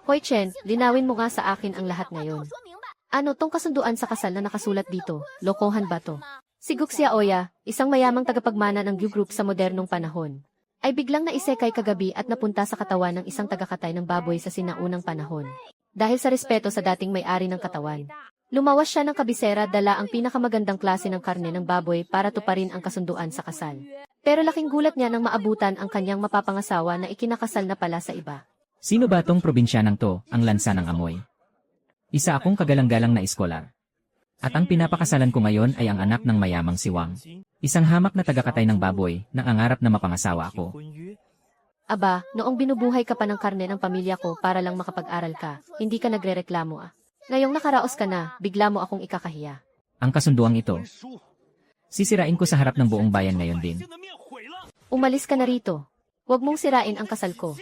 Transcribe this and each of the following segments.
Hoy Chen, linawin mo nga sa akin ang lahat ngayon. Ano tong kasunduan sa kasal na nakasulat dito? Lokohan ba to? Si Guxia Oya, isang mayamang tagapagmana ng Yu Group sa modernong panahon, ay biglang naisekay kagabi at napunta sa katawan ng isang tagakatay ng baboy sa sinaunang panahon. Dahil sa respeto sa dating may-ari ng katawan, lumawas siya ng kabisera dala ang pinakamagandang klase ng karne ng baboy para tuparin ang kasunduan sa kasal. Pero laking gulat niya nang maabutan ang kanyang mapapangasawa na ikinakasal na pala sa iba. Sino ba tong probinsyanang to, ang lansa ng amoy? Isa akong kagalang-galang na iskolar. At ang pinapakasalan ko ngayon ay ang anak ng mayamang si Wang. Isang hamak na tagakatay ng baboy na angarap na mapangasawa ako. Aba, noong binubuhay ka pa ng karne ng pamilya ko para lang makapag-aral ka, hindi ka nagrereklamo ah. Ngayong nakaraos ka na, bigla mo akong ikakahiya. Ang kasunduang ito, sisirain ko sa harap ng buong bayan ngayon din. Umalis ka na rito. Huwag mong sirain ang kasal ko.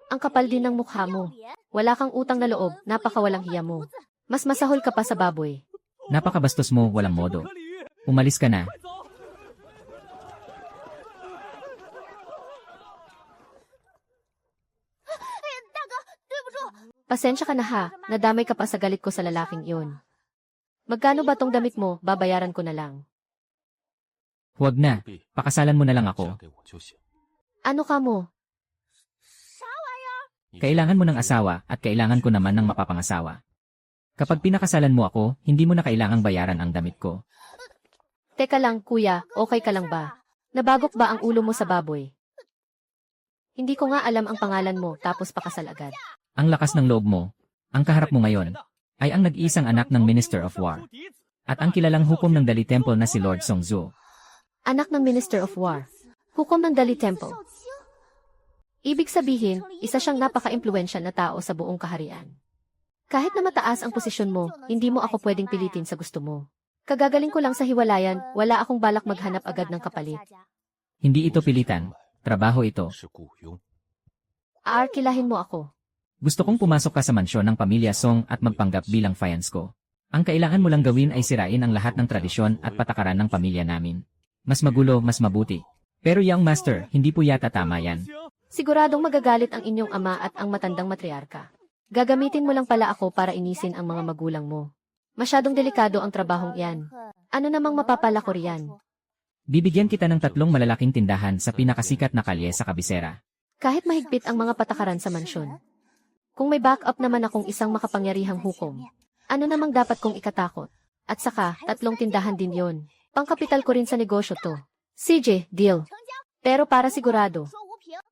Ang kapal din ng mukha mo. Wala kang utang na loob, napakawalang hiya mo. Mas masahol ka pa sa baboy. Napakabastos mo, walang modo. Umalis ka na. Pasensya ka na ha, nadamay ka pa sa galit ko sa lalaking iyon. Magkano ba tong damit mo, babayaran ko na lang. Huwag na, pakasalan mo na lang ako. Ano ka mo? Kailangan mo ng asawa at kailangan ko naman ng mapapangasawa. Kapag pinakasalan mo ako, hindi mo na kailangang bayaran ang damit ko. Teka lang, kuya, okay ka lang ba? Nabagok ba ang ulo mo sa baboy? Hindi ko nga alam ang pangalan mo tapos pakasal agad. Ang lakas ng loob mo, ang kaharap mo ngayon, ay ang nag-iisang anak ng Minister of War. At ang kilalang hukom ng Dali Temple na si Lord Songzhuo. Anak ng Minister of War. Hukom ng Dali Temple. Ibig sabihin, isa siyang napaka-impluensya na tao sa buong kaharian. Kahit na mataas ang posisyon mo, hindi mo ako pwedeng pilitin sa gusto mo. Kagagaling ko lang sa hiwalayan, wala akong balak maghanap agad ng kapalit. Hindi ito pilitan, trabaho ito. Aarkilahin mo ako. Gusto kong pumasok ka sa mansyon ng pamilya Song at magpanggap bilang fiance ko. Ang kailangan mo lang gawin ay sirain ang lahat ng tradisyon at patakaran ng pamilya namin. Mas magulo, mas mabuti. Pero young master, hindi po yata tama yan. Siguradong magagalit ang inyong ama at ang matandang matriarka. Gagamitin mo lang pala ako para inisin ang mga magulang mo. Masyadong delikado ang trabahong iyan. Ano namang mapapala ko riyan? Bibigyan kita ng 3 malalaking tindahan sa pinakasikat na kalye sa kabisera. Kahit mahigpit ang mga patakaran sa mansyon. Kung may backup naman akong isang makapangyarihang hukom, ano namang dapat kong ikatakot? At saka, 3 tindahan din yon. Pangkapital ko rin sa negosyo to. CJ, deal. Pero para sigurado,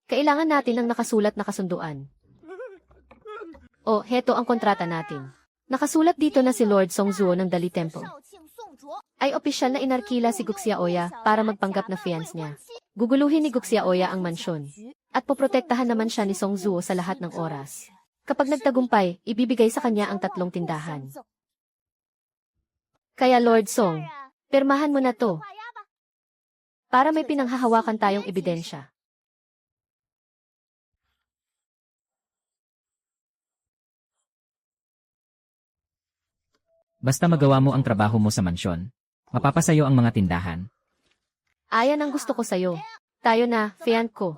kailangan natin ng nakasulat na kasunduan. O, heto ang kontrata natin. Nakasulat dito na si Lord Songzhuo ng Dali Temple. Ay opisyal na inarkila si Guxia Oya para magpanggap na fiance niya. Guguluhin ni Guxia Oya ang mansyon. At poprotektahan naman siya ni Songzhuo sa lahat ng oras. Kapag nagtagumpay, ibibigay sa kanya ang 3 tindahan. Kaya Lord Song, pirmahan mo na to. Para may pinanghahawakan tayong ebidensya. Basta magawa mo ang trabaho mo sa mansyon, mapapasayo ang mga tindahan. Ayan ang gusto ko sa'yo. Tayo na, fiancé ko.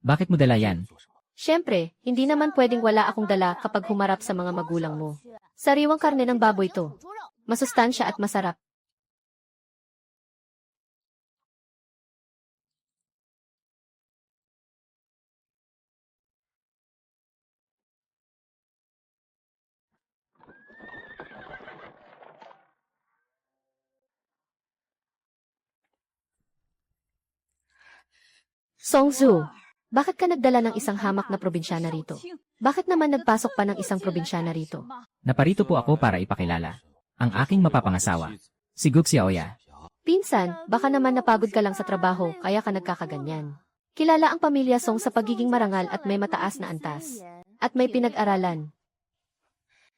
Bakit mo dala yan? Siyempre, hindi naman pwedeng wala akong dala kapag humarap sa mga magulang mo. Sariwang karne ng baboy to. Masustansya at masarap. Songzhu, bakit ka nagdala ng isang hamak na probinsyana rito? Bakit naman nagpasok pa ng isang probinsyana rito? Naparito po ako para ipakilala ang aking mapapangasawa, si Guxia Oya. Pinsan, baka naman napagod ka lang sa trabaho kaya ka nagkakaganyan. Kilala ang pamilya Song sa pagiging marangal at may mataas na antas. At may pinag-aralan.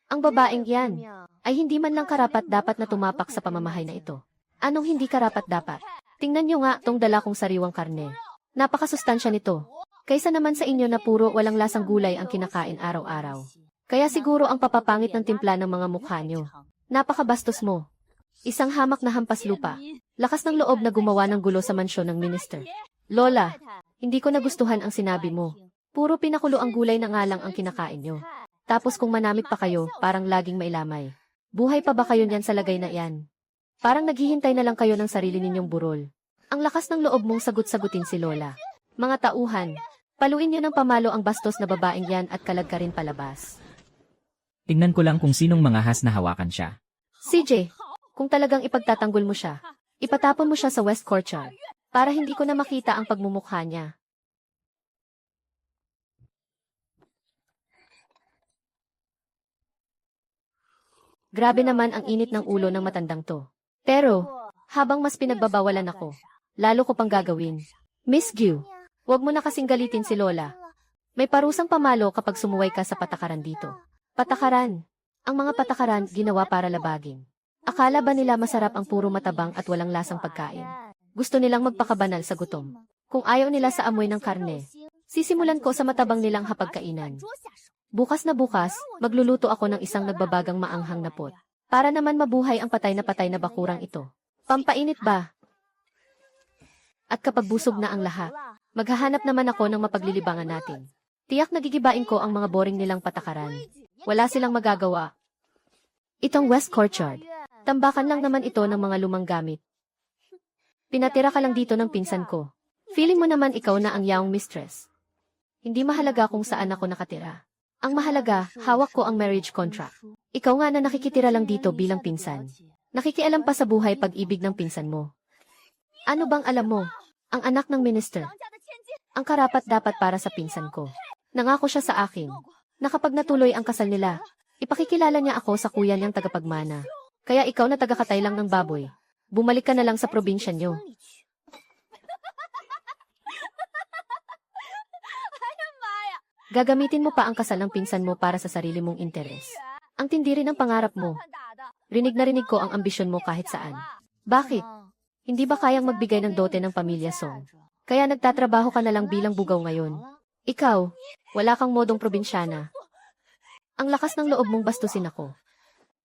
Ang babaeng yan ay hindi man lang karapat dapat na tumapak sa pamamahay na ito. Anong hindi karapat-dapat? Tingnan nyo nga tong dala kong sariwang karne. Napakasustansya nito. Kaysa naman sa inyo na puro walang lasang gulay ang kinakain araw-araw. Kaya siguro ang papapangit ng timpla ng mga mukha nyo. Napakabastos mo. Isang hamak na hampas lupa. Lakas ng loob na gumawa ng gulo sa mansyon ng minister. Lola, hindi ko nagustuhan ang sinabi mo. Puro pinakulo ang gulay na nga lang ang kinakain nyo. Tapos kung manamit pa kayo, parang laging mailamay. Buhay pa ba kayo niyan sa lagay na iyan? Parang naghihintay na lang kayo ng sarili ninyong burol. Ang lakas ng loob mong sagut-sagutin si Lola. Mga tauhan, paluin niyo ng pamalo ang bastos na babaeng yan at kalag ka rin palabas. Tingnan ko lang kung sinong mga has na hawakan siya. CJ, kung talagang ipagtatanggol mo siya, ipatapon mo siya sa West Courtyard para hindi ko na makita ang pagmumukha niya. Grabe naman ang init ng ulo ng matandang to. Pero, habang mas pinagbabawalan ako, lalo ko pang gagawin. Miss Gyu, huwag mo na kasing galitin si Lola. May parusang pamalo kapag sumuway ka sa patakaran dito. Patakaran. Ang mga patakaran ginawa para labagin. Akala ba nila masarap ang puro matabang at walang lasang pagkain? Gusto nilang magpakabanal sa gutom. Kung ayaw nila sa amoy ng karne, sisimulan ko sa matabang nilang hapagkainan. Bukas na bukas, magluluto ako ng isang nagbabagang maanghang na pot. Para naman mabuhay ang patay na bakurang ito. Pampainit ba? At kapag busog na ang lahat, maghahanap naman ako ng mapaglilibangan natin. Tiyak nagigibain ko ang mga boring nilang patakaran. Wala silang magagawa. Itong West Courtyard. Tambakan lang naman ito ng mga lumang gamit. Pinatira ka lang dito ng pinsan ko. Feeling mo naman ikaw na ang yaong mistress. Hindi mahalaga kung saan ako nakatira. Ang mahalaga, hawak ko ang marriage contract. Ikaw nga na nakikitira lang dito bilang pinsan. Nakikialam pa sa buhay pag-ibig ng pinsan mo. Ano bang alam mo? Ang anak ng minister. Ang karapat-dapat para sa pinsan ko. Nangako siya sa akin na kapag natuloy ang kasal nila, ipakikilala niya ako sa kuya niyang tagapagmana. Kaya ikaw na tagakatay lang ng baboy. Bumalik ka na lang sa probinsya niyo. Gagamitin mo pa ang kasal ng pinsan mo para sa sarili mong interes. Ang tindi rin ng pangarap mo. Rinig na rinig ko ang ambisyon mo kahit saan. Bakit? Hindi ba kayang magbigay ng dote ng pamilya Song? Kaya nagtatrabaho ka na lang bilang bugaw ngayon. Ikaw, wala kang modong probinsyana. Ang lakas ng loob mong bastusin ako.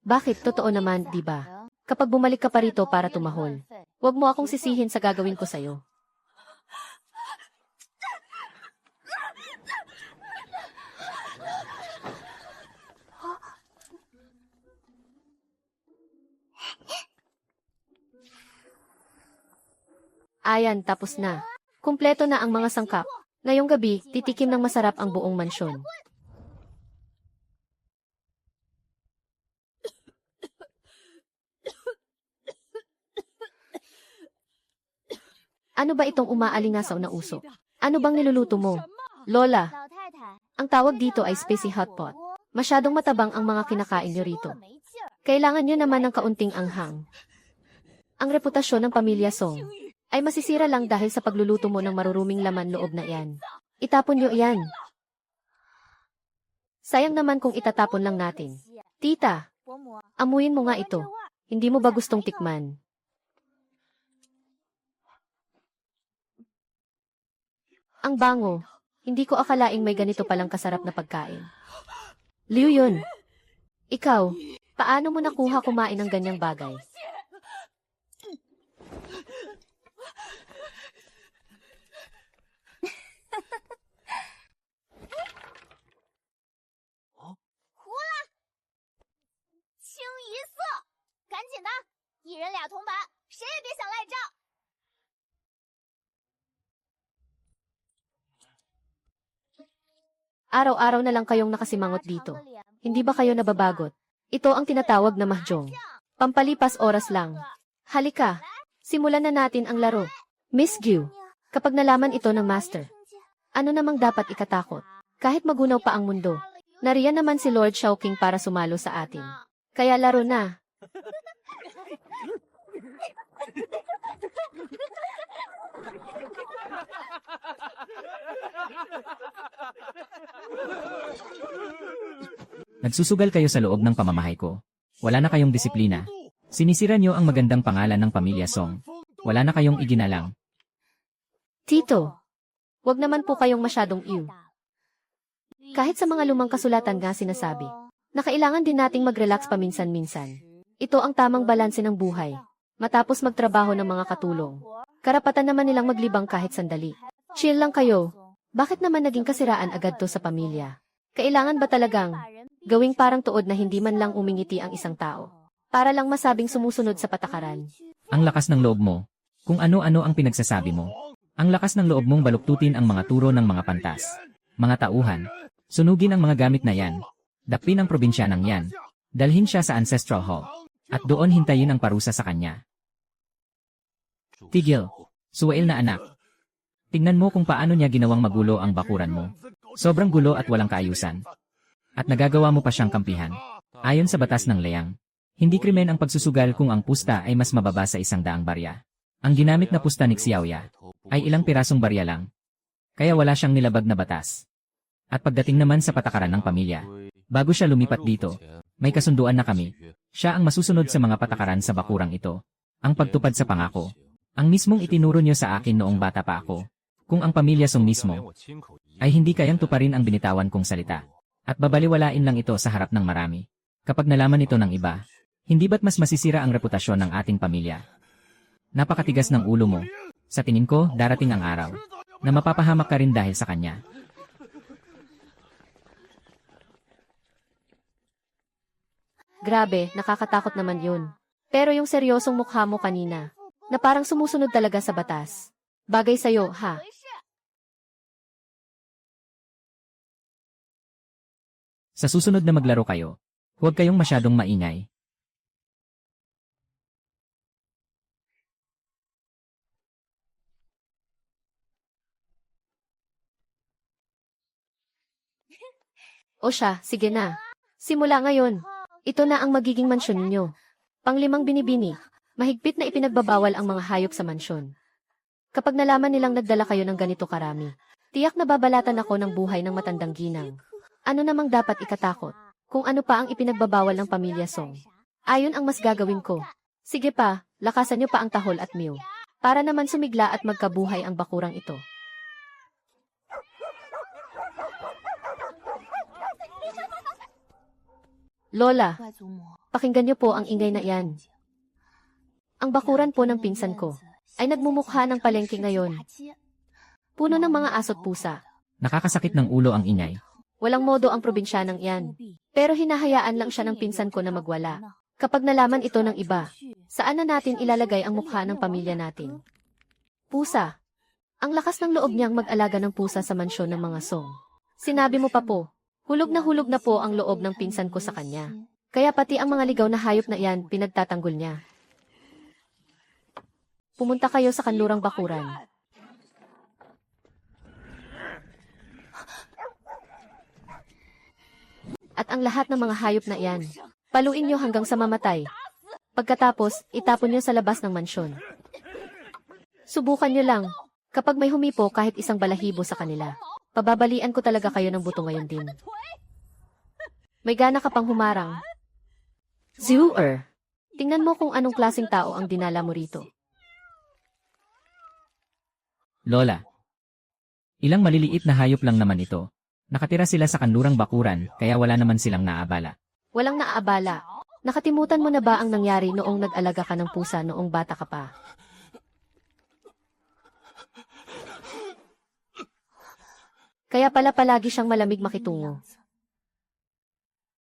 Bakit? Totoo naman, di ba? Kapag bumalik ka pa rito para tumahol, huwag mo akong sisihin sa gagawin ko sa'yo. Ayan, tapos na. Kumpleto na ang mga sangkap. Ngayong gabi, titikim ng masarap ang buong mansyon. Ano ba itong umaalingasaw na usok? Ano bang niluluto mo? Lola, ang tawag dito ay spicy hot pot. Masyadong matabang ang mga kinakain nyo rito. Kailangan nyo naman ng kaunting anghang. Ang reputasyon ng pamilya Song ay masisira lang dahil sa pagluluto mo ng maruruming laman loob na yan. Itapon nyo yan. Sayang naman kung itatapon lang natin. Tita, amuyin mo nga ito. Hindi mo ba gustong tikman? Ang bango. Hindi ko akalaing may ganito palang kasarap na pagkain. Liu Yun. Ikaw, paano mo nakuha kumain ng ganyang bagay? Araw-araw na lang kayong nakasimangot dito. Hindi ba kayo nababagot? Ito ang tinatawag na mahjong. Pampalipas oras lang. Halika, simulan na natin ang laro. Miss Gyu, kapag nalaman ito ng master, ano namang dapat ikatakot? Kahit magunaw pa ang mundo, nariyan naman si Lord Shouking para sumalo sa atin. Kaya laro na. Nagsusugal kayo sa loob ng pamamahay ko. Wala na kayong disiplina. Sinisira niyo ang magandang pangalan ng pamilya Song. Wala na kayong iginalang. Tito, wag naman po kayong masyadong iw. Kahit sa mga lumang kasulatan nga sinasabi, na kailangan din nating mag-relax paminsan-minsan. Ito ang tamang balanse ng buhay. Matapos magtrabaho ng mga katulong, karapatan naman nilang maglibang kahit sandali. Chill lang kayo. Bakit naman naging kasiraan agad to sa pamilya? Kailangan ba talagang gawing parang tuod na hindi man lang umingiti ang isang tao? Para lang masabing sumusunod sa patakaran. Ang lakas ng loob mo. Kung ano-ano ang pinagsasabi mo. Ang lakas ng loob mong baluktutin ang mga turo ng mga pantas. Mga tauhan. Sunugin ang mga gamit na yan. Dakpin ang probinsyanang yan. Dalhin siya sa Ancestral Hall. At doon hintayin ang parusa sa kanya. Tigil. Suwail na anak. Tingnan mo kung paano niya ginawang magulo ang bakuran mo. Sobrang gulo at walang kaayusan. At nagagawa mo pa siyang kampihan. Ayon sa batas ng Leyang, hindi krimen ang pagsusugal kung ang pusta ay mas mababa sa 100 barya. Ang ginamit na pusta ni Xiaoya ay ilang pirasong barya lang. Kaya wala siyang nilabag na batas. At pagdating naman sa patakaran ng pamilya, bago siya lumipat dito, may kasunduan na kami. Siya ang masusunod sa mga patakaran sa bakurang ito. Ang pagtupad sa pangako. Ang mismong itinuro niyo sa akin noong bata pa ako. Kung ang pamilya Song mismo ay hindi kayang tuparin ang binitawan kong salita. At babaliwalain lang ito sa harap ng marami. Kapag nalaman ito ng iba, hindi ba't mas masisira ang reputasyon ng ating pamilya? Napakatigas ng ulo mo. Sa tingin ko, darating ang araw na mapapahamak ka rin dahil sa kanya. Grabe, nakakatakot naman yun. Pero yung seryosong mukha mo kanina, na parang sumusunod talaga sa batas. Bagay sa'yo, ha? Sa susunod na maglaro kayo, huwag kayong masyadong maingay. O siya, sige na. Simula ngayon, ito na ang magiging mansyon ninyo. Panglimang binibini, mahigpit na ipinagbabawal ang mga hayop sa mansyon. Kapag nalaman nilang nagdala kayo ng ganito karami, tiyak na babalatan ako ng buhay ng matandang ginang. Ano namang dapat ikatakot? Kung ano pa ang ipinagbabawal ng pamilya Song. Ayon ang mas gagawin ko. Sige pa, lakasan niyo pa ang tahol at mew. Para naman sumigla at magkabuhay ang bakurang ito. Lola, pakinggan niyo po ang ingay na iyan. Ang bakuran po ng pinsan ko ay nagmumukha ng palengke ngayon. Puno ng mga aso't pusa. Nakakasakit ng ulo ang ingay. Walang modo ang probinsyanang iyan. Pero hinahayaan lang siya ng pinsan ko na magwala. Kapag nalaman ito ng iba, saan na natin ilalagay ang mukha ng pamilya natin? Pusa. Ang lakas ng loob niyang mag-alaga ng pusa sa mansyon ng mga Song. Sinabi mo pa po, hulog na po ang loob ng pinsan ko sa kanya. Kaya pati ang mga ligaw na hayop na iyan pinagtatanggol niya. Pumunta kayo sa kanlurang bakuran. At ang lahat ng mga hayop na iyan, paluin niyo hanggang sa mamatay. Pagkatapos, itapon niyo sa labas ng mansyon. Subukan niyo lang. Kapag may humipo kahit isang balahibo sa kanila, pababalian ko talaga kayo ng buto ngayon din. May gana ka pang humarang. Zooer, tingnan mo kung anong klaseng tao ang dinala mo rito. Lola. Ilang maliliit na hayop lang naman ito. Nakatira sila sa kanlurang bakuran, kaya wala naman silang naabala. Walang naabala. Nakatimutan mo na ba ang nangyari noong nag-alaga ka ng pusa noong bata ka pa? Kaya pala palagi siyang malamig makitungo.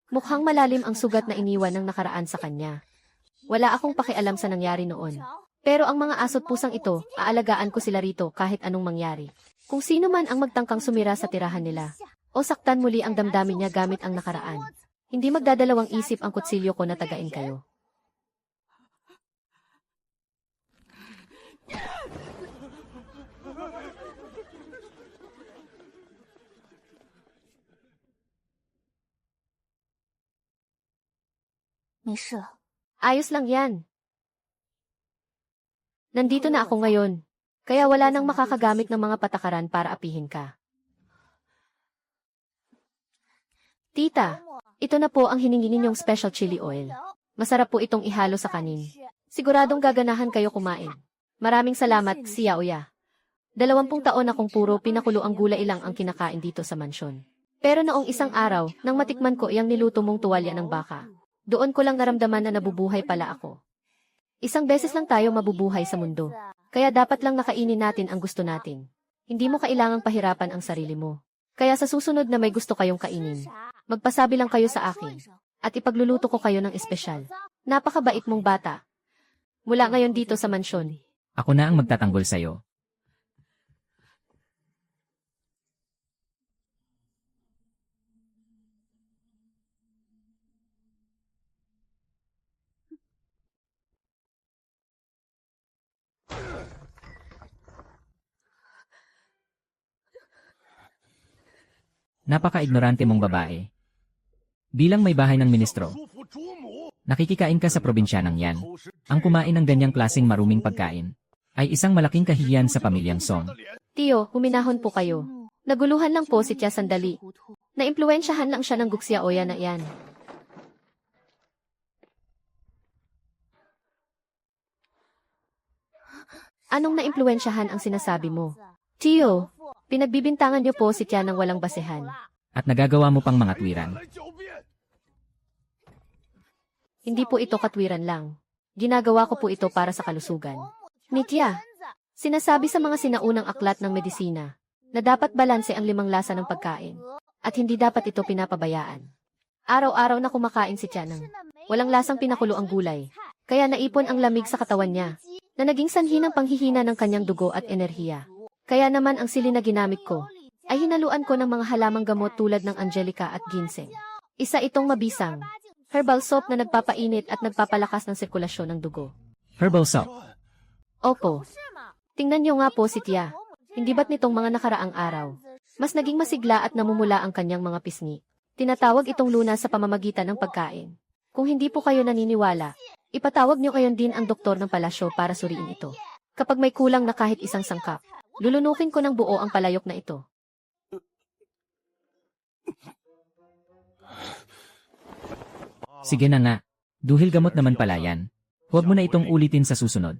Mukhang malalim ang sugat na iniwan ng nakaraan sa kanya. Wala akong pakialam sa nangyari noon. Pero ang mga aso't pusang ito, aalagaan ko sila rito kahit anong mangyari. Kung sino man ang magtangkang sumira sa tirahan nila, o saktan muli ang damdamin niya gamit ang nakaraan, hindi magdadalawang isip ang kutsilyo ko na tagain kayo. Ayos lang yan. Nandito na ako ngayon, kaya wala nang makakagamit ng mga patakaran para apihin ka. Tita, ito na po ang hiningi ninyong special chili oil. Masarap po itong ihalo sa kanin. Siguradong gaganahan kayo kumain. Maraming salamat, Xiao Ya. 20 taon akong puro pinakulo ang gulay lang ang kinakain dito sa mansyon. Pero noong isang araw, nang matikman ko iyang niluto mong tuwalya ng baka, doon ko lang naramdaman na nabubuhay pala ako. Isang beses lang tayo mabubuhay sa mundo. Kaya dapat lang nakainin natin ang gusto natin. Hindi mo kailangang pahirapan ang sarili mo. Kaya sa susunod na may gusto kayong kainin, magpasabi lang kayo sa akin. At ipagluluto ko kayo ng espesyal. Napakabait mong bata. Mula ngayon dito sa mansyon. Ako na ang magtatanggol sa'yo. Napaka-ignorante mong babae. Bilang may bahay ng ministro, nakikikain ka sa probinsyanang yan. Ang kumain ng ganyang klaseng maruming pagkain ay isang malaking kahihiyan sa pamilyang Song. Tiyo, huminahon po kayo. Naguluhan lang po si Tia sandali. Naimpluwensyahan lang siya ng Guxiaoya na iyan. Anong naimpluwensyahan ang sinasabi mo? Tiyo, pinagbibintangan niyo po si Tia ng walang basehan. At nagagawa mo pang mga tuwiran. Hindi po ito katwiran lang. Ginagawa ko po ito para sa kalusugan. Ni Tia, sinasabi sa mga sinaunang aklat ng medisina na dapat balanse ang 5 lasa ng pagkain at hindi dapat ito pinapabayaan. Araw-araw na kumakain si Tia ng walang lasang pinakulo ang gulay, kaya naipon ang lamig sa katawan niya na naging sanhi ng panghihina ng kanyang dugo at enerhiya. Kaya naman ang sili na ginamit ko ay hinaluan ko ng mga halamang gamot tulad ng Angelica at ginseng. Isa itong mabisang herbal soap na nagpapainit at nagpapalakas ng sirkulasyon ng dugo. Herbal soap. Opo. Tingnan niyo nga po si Tia. Hindi ba't nitong mga nakaraang araw, mas naging masigla at namumula ang kanyang mga pisngi. Tinatawag itong lunas sa pamamagitan ng pagkain. Kung hindi po kayo naniniwala, ipatawag niyo ngayon din ang doktor ng palasyo para suriin ito. Kapag may kulang na kahit isang sangkap, lulunukin ko ng buo ang palayok na ito. Sige na nga. Duhil gamot naman pala yan. Huwag mo na itong ulitin sa susunod.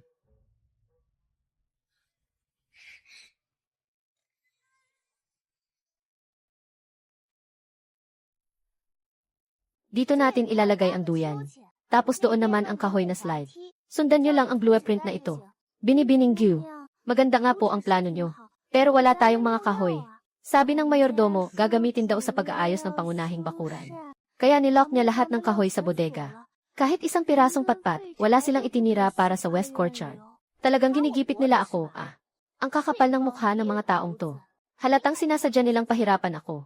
Dito natin ilalagay ang duyan. Tapos doon naman ang kahoy na slide. Sundan niyo lang ang blueprint na ito. Binibining Gyu. Maganda nga po ang plano niyo. Pero wala tayong mga kahoy. Sabi ng mayordomo, gagamitin daw sa pag-aayos ng pangunahing bakuran. Kaya nilock niya lahat ng kahoy sa bodega. Kahit isang pirasong patpat, wala silang itinira para sa West Courtyard. Talagang ginigipit nila ako, Ang kakapal ng mukha ng mga taong to. Halatang sinasadya nilang pahirapan ako.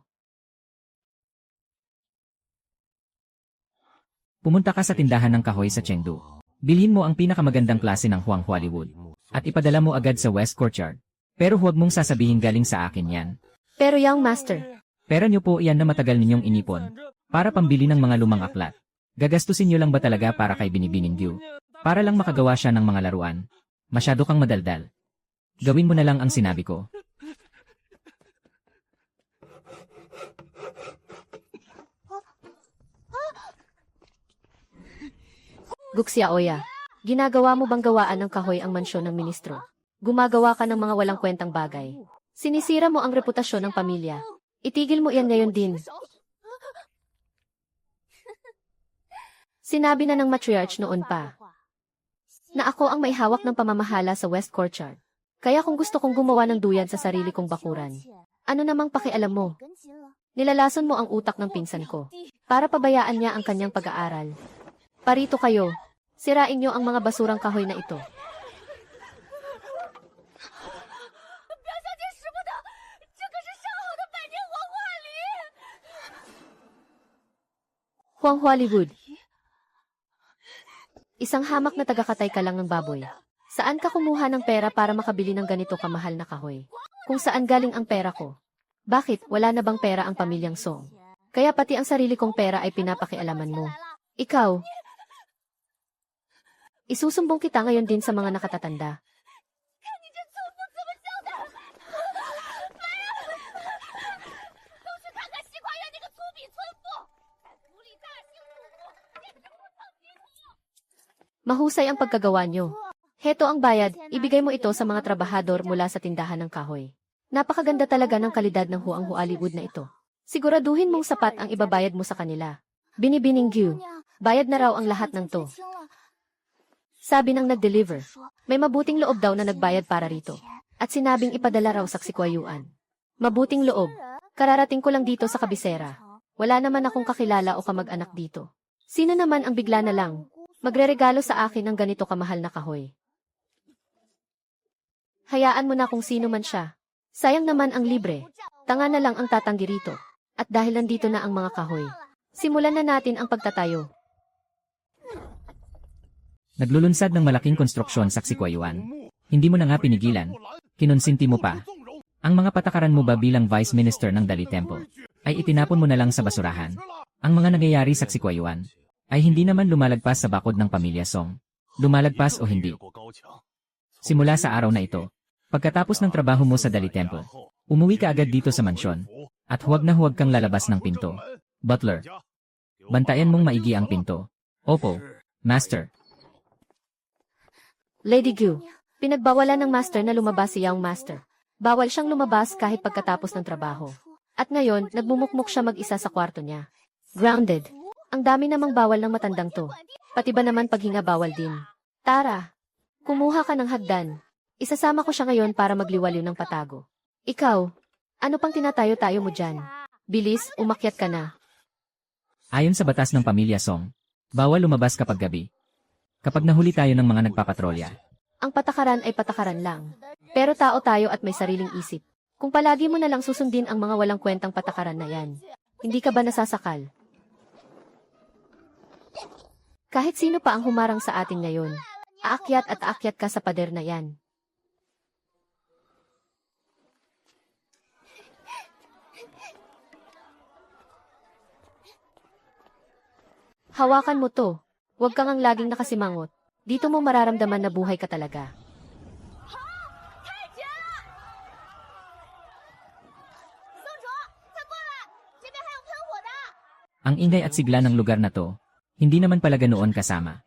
Pumunta ka sa tindahan ng kahoy sa Chengdu. Bilhin mo ang pinakamagandang klase ng Huang Hollywood. At ipadala mo agad sa West Courtyard. Pero huwag mong sasabihin galing sa akin yan. Pero young master, Pera nyo po iyan na matagal ninyong inipon. Para pambili ng mga lumang aklat. Gagastusin nyo lang ba talaga para kay Binibining Gyu? Para lang makagawa siya ng mga laruan. Masyado kang madaldal. Gawin mo na lang ang sinabi ko. Guxiaoya, ginagawa mo bang gawaan ng kahoy ang mansyon ng ministro? Gumagawa ka ng mga walang kwentang bagay. Sinisira mo ang reputasyon ng pamilya. Itigil mo iyan ngayon din. Sinabi na ng matriarch noon pa na ako ang may hawak ng pamamahala sa West Courtyard. Kaya kung gusto kong gumawa ng duyan sa sarili kong bakuran, ano namang pakialam mo? Nilalason mo ang utak ng pinsan ko para pabayaan niya ang kanyang pag-aaral. Parito kayo. Sirain niyo ang mga basurang kahoy na ito. Huang Hollywood. Isang hamak na tagakatay ka lang ng baboy. Saan ka kumuha ng pera para makabili ng ganito kamahal na kahoy? Kung saan galing ang pera ko? Bakit wala na bang pera ang pamilyang Song? Kaya pati ang sarili kong pera ay pinapakialaman mo. Ikaw, isusumbong kita ngayon din sa mga nakatatanda. Mahusay ang pagkagawa nyo. Heto ang bayad, ibigay mo ito sa mga trabahador mula sa tindahan ng kahoy. Napakaganda talaga ng kalidad ng Huang Hollywood na ito. Siguraduhin mong sapat ang ibabayad mo sa kanila. Binibining Gyu, bayad na raw ang lahat ng to. Sabi ng nag-deliver, may mabuting loob daw na nagbayad para rito. At sinabing ipadala raw sa Xiquayuan. Mabuting loob, kararating ko lang dito sa kabisera. Wala naman akong kakilala o kamag-anak dito. Sino naman ang bigla na lang magreregalo sa akin ng ganito kamahal na kahoy? Hayaan mo na kung sino man siya. Sayang naman ang libre. Tanga na lang ang tatanggi rito. At dahil nandito na ang mga kahoy, simulan na natin ang pagtatayo. Naglulunsad ng malaking konstruksyon sa Xiquayuan. Hindi mo na nga pinigilan. Kinonsinti mo pa. Ang mga patakaran mo ba bilang Vice Minister ng Dali Temple ay itinapon mo na lang sa basurahan. Ang mga nangyayari sa Xiquayuan ay hindi naman lumalagpas sa bakod ng pamilya Song. Lumalagpas o hindi. Simula sa araw na ito, pagkatapos ng trabaho mo sa Dali Temple, umuwi ka agad dito sa mansyon. At huwag na huwag kang lalabas ng pinto. Butler, bantayan mong maigi ang pinto. Opo, Master. Lady Gu, pinagbawalan ng master na lumabas si Young Master. Bawal siyang lumabas kahit pagkatapos ng trabaho. At ngayon, nagmumukmuk siya mag-isa sa kwarto niya. Grounded. Ang dami namang bawal ng matandang to. Pati ba naman paghinga bawal din. Tara, kumuha ka ng hagdan. Isasama ko siya ngayon para magliwaliw ng patago. Ikaw, ano pang tinatayo-tayo mo dyan? Bilis, umakyat ka na. Ayon sa batas ng pamilya Song, bawal lumabas kapag gabi. Kapag nahuli tayo ng mga nagpapatrolya. Ang patakaran ay patakaran lang. Pero tao tayo at may sariling isip. Kung palagi mo na lang susundin ang mga walang kwentang patakaran na yan, hindi ka ba nasasakal? Kahit sino pa ang humarang sa atin ngayon, aakyat at aakyat ka sa pader na yan. Hawakan mo to. Huwag kang ang laging nakasimangot. Dito mo mararamdaman na buhay ka talaga. Ang ingay at sigla ng lugar na to, hindi naman pala ganoon kasama.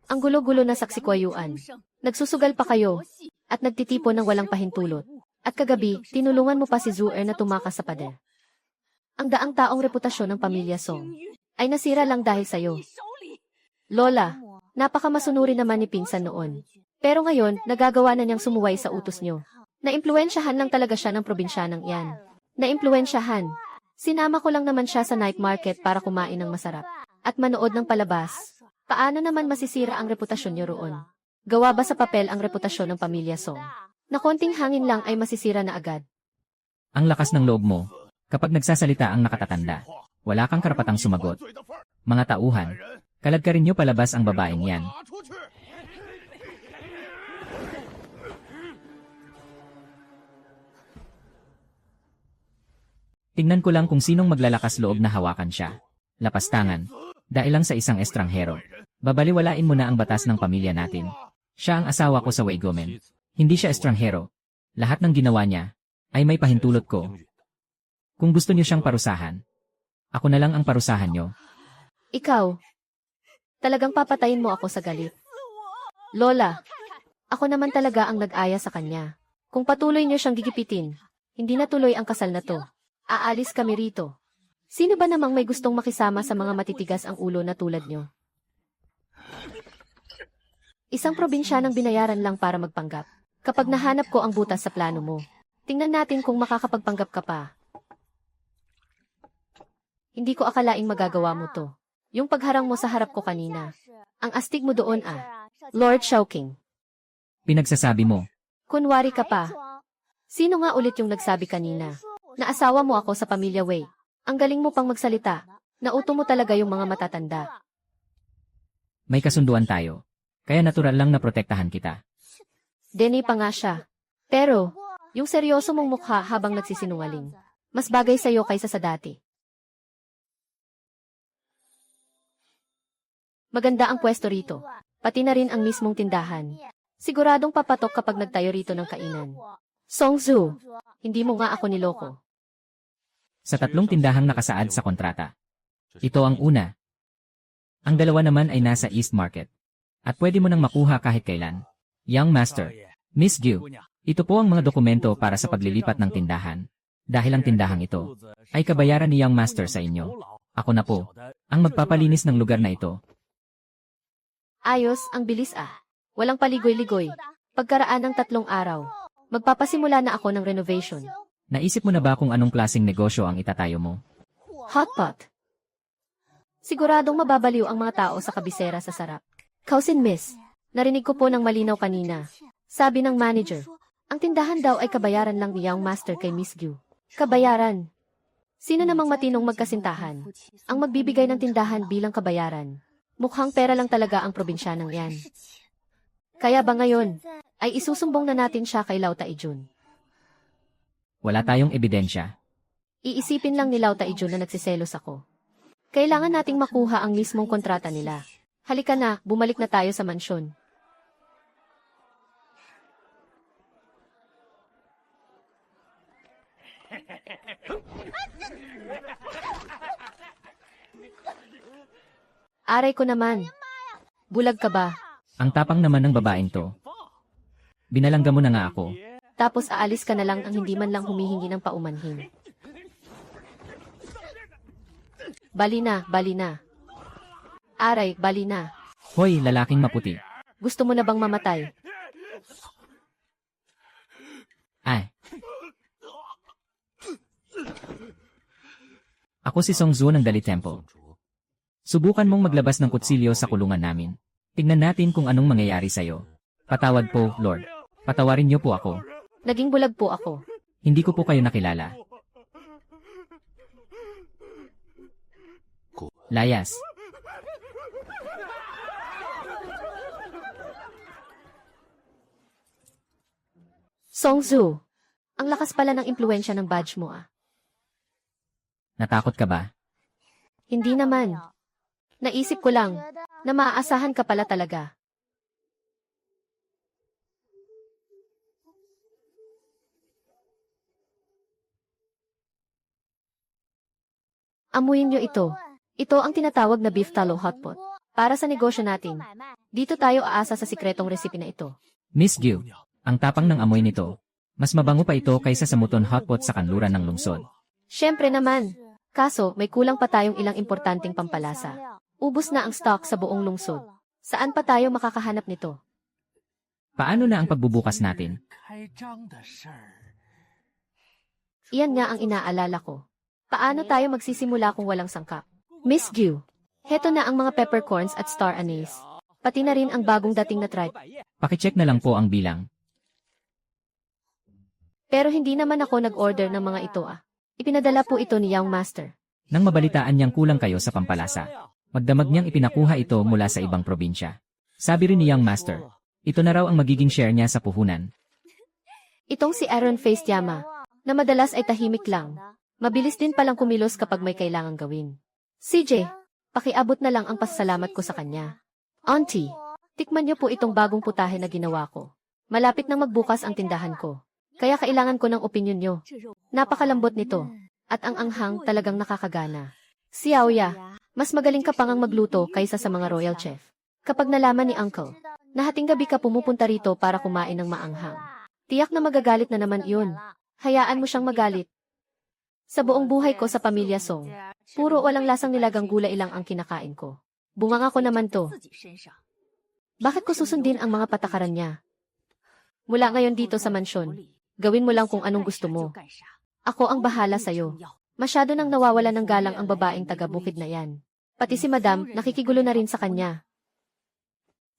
Ang gulo-gulo na sa Xiquayuan. Nagsusugal pa kayo at nagtitipon ng walang pahintulot. At kagabi, tinulungan mo pa si Zuer na tumakas sa pader. Ang daang taong reputasyon ng pamilya Song ay nasira lang dahil sa'yo. Lola, napakamasunuri naman ni Pinsan noon. Pero ngayon, nagagawa na niyang sumuway sa utos niyo. Naimpluwensyahan lang talaga siya ng probinsyanang iyan. Naimpluwensyahan. Sinama ko lang naman siya sa night market para kumain ng masarap. At manood ng palabas. Paano naman masisira ang reputasyon niyo roon? Gawa ba sa papel ang reputasyon ng pamilya Song? Na konting hangin lang ay masisira na agad. Ang lakas ng loob mo, kapag nagsasalita ang nakatatanda, wala kang karapatang sumagot. Mga tauhan, kalad ka rin niyo palabas ang babaeng yan. Tingnan ko lang kung sinong maglalakas loob na hawakan siya. Lapastangan. Dahil lang sa isang estranghero. Babaliwalain mo na ang batas ng pamilya natin. Siya ang asawa ko sa Weigomen. Hindi siya estranghero. Lahat ng ginawa niya ay may pahintulot ko. Kung gusto niyo siyang parusahan, ako na lang ang parusahan niyo. Ikaw, talagang papatayin mo ako sa galit. Lola, ako naman talaga ang nag-aya sa kanya. Kung patuloy niyo siyang gigipitin, hindi na tuloy ang kasal na to. Aalis kami rito. Sino ba namang may gustong makisama sa mga matitigas ang ulo na tulad niyo? Isang probinsyanang binayaran lang para magpanggap. Kapag nahanap ko ang butas sa plano mo, tingnan natin kung makakapagpanggap ka pa. Hindi ko akalaing magagawa mo to. Yung pagharang mo sa harap ko kanina. Ang astig mo doon Lord Shouking. Pinagsasabi mo. Kunwari ka pa. Sino nga ulit yung nagsabi kanina? Naasawa mo ako sa pamilya Wei. Ang galing mo pang magsalita. Nauto mo talaga yung mga matatanda. May kasunduan tayo. Kaya natural lang na protektahan kita. Denny pa nga siya. Pero, yung seryoso mong mukha habang nagsisinungaling, mas bagay sa'yo kaysa sa dati. Maganda ang pwesto rito. Pati na rin ang mismong tindahan. Siguradong papatok kapag nagtayo rito ng kainan. Song Zhu, hindi mo nga ako niloko. sa 3 tindahang nakasaad sa kontrata. Ito ang una. Ang dalawa naman ay nasa East Market. At pwede mo nang makuha kahit kailan. Young Master, Miss Gyu, ito po ang mga dokumento para sa paglilipat ng tindahan. Dahil ang tindahang ito ay kabayaran ni Young Master sa inyo. Ako na po ang magpapalinis ng lugar na ito. Ayos, ang bilis ah. Walang paligoy-ligoy. Pagkaraan ng 3 araw, magpapasimula na ako ng renovation. Naisip mo na ba kung anong klaseng negosyo ang itatayo mo? Hotpot. Siguradong mababaliw ang mga tao sa kabisera sa sarap. Kausin miss, narinig ko po ng malinaw kanina. Sabi ng manager, ang tindahan daw ay kabayaran lang ni Young Master kay Miss Gyu. Kabayaran. Sino namang matinong magkasintahan ang magbibigay ng tindahan bilang kabayaran? Mukhang pera lang talaga ang probinsyanang yan. Kaya ba ngayon, ay isusumbong na natin siya kay Lau Taijun? Wala tayong ebidensya. Iisipin lang ni Lau Taijun na nagsiselos ako. Kailangan nating makuha ang mismong kontrata nila. Halika na, bumalik na tayo sa mansyon. Aray ko naman. Bulag ka ba? Ang tapang naman ng babaeng to. Binalangga mo na nga ako. Tapos aalis ka na lang ang hindi man lang humihingi ng paumanhin. Bali na, bali na. Aray, bali na. Hoy, lalaking maputi. Gusto mo na bang mamatay? Ay. Ako si Song Zhu ng Dali Temple. Subukan mong maglabas ng kutsilyo sa kulungan namin. Tingnan natin kung anong mangyayari sa'yo. Patawad po, Lord. Patawarin niyo po ako. Naging bulag po ako. Hindi ko po kayo nakilala. Layas. Song Zhu, ang lakas pala ng impluensya ng badge mo ah. Natakot ka ba? Hindi naman. Naisip ko lang na maaasahan ka pala talaga. Amuyin niyo ito. Ito ang tinatawag na beef tallow hotpot. Para sa negosyo natin, dito tayo aasa sa sikretong resipe na ito. Miss Gyu, ang tapang ng amoy nito. Mas mabango pa ito kaysa sa muton hotpot sa kanluran ng lungsod. Siyempre naman. Kaso, may kulang pa tayong ilang importanteng pampalasa. Ubus na ang stock sa buong lungsod. Saan pa tayo makakahanap nito? Paano na ang pagbubukas natin? Iyan nga ang inaalala ko. Paano tayo magsisimula kung walang sangkap? Miss Gyu, heto na ang mga peppercorns at star anise. Pati na rin ang bagong dating na tripe. Pakicheck na lang po ang bilang. Pero hindi naman ako nag-order ng mga ito ah. Ipinadala po ito ni Young Master. Nang mabalitaan niyang kulang kayo sa pampalasa, magdamag niyang ipinakuha ito mula sa ibang probinsya. Sabi rin ni Young Master, ito na raw ang magiging share niya sa puhunan. Itong si Aaron Faced Yama, na madalas ay tahimik lang. Mabilis din palang kumilos kapag may kailangang gawin. CJ, pakiabot na lang ang pasasalamat ko sa kanya. Auntie, tikman niyo po itong bagong putahe na ginawa ko. Malapit nang magbukas ang tindahan ko. Kaya kailangan ko ng opinyon niyo. Napakalambot nito. At ang anghang talagang nakakagana. Si Aoya, mas magaling ka pang ang magluto kaysa sa mga royal chef. Kapag nalaman ni Uncle, na hating gabi ka pumupunta rito para kumain ng maanghang. Tiyak na magagalit na naman iyon. Hayaan mo siyang magalit. Sa buong buhay ko sa pamilya Song, puro walang lasang nilagang gulay lang ang kinakain ko. Bunganga ko naman to. Bakit ko susundin ang mga patakaran niya? Mula ngayon dito sa mansyon, gawin mo lang kung anong gusto mo. Ako ang bahala sa'yo. Masyado nang nawawala ng galang ang babaeng taga-bukid na yan. Pati si Madam, nakikigulo na rin sa kanya.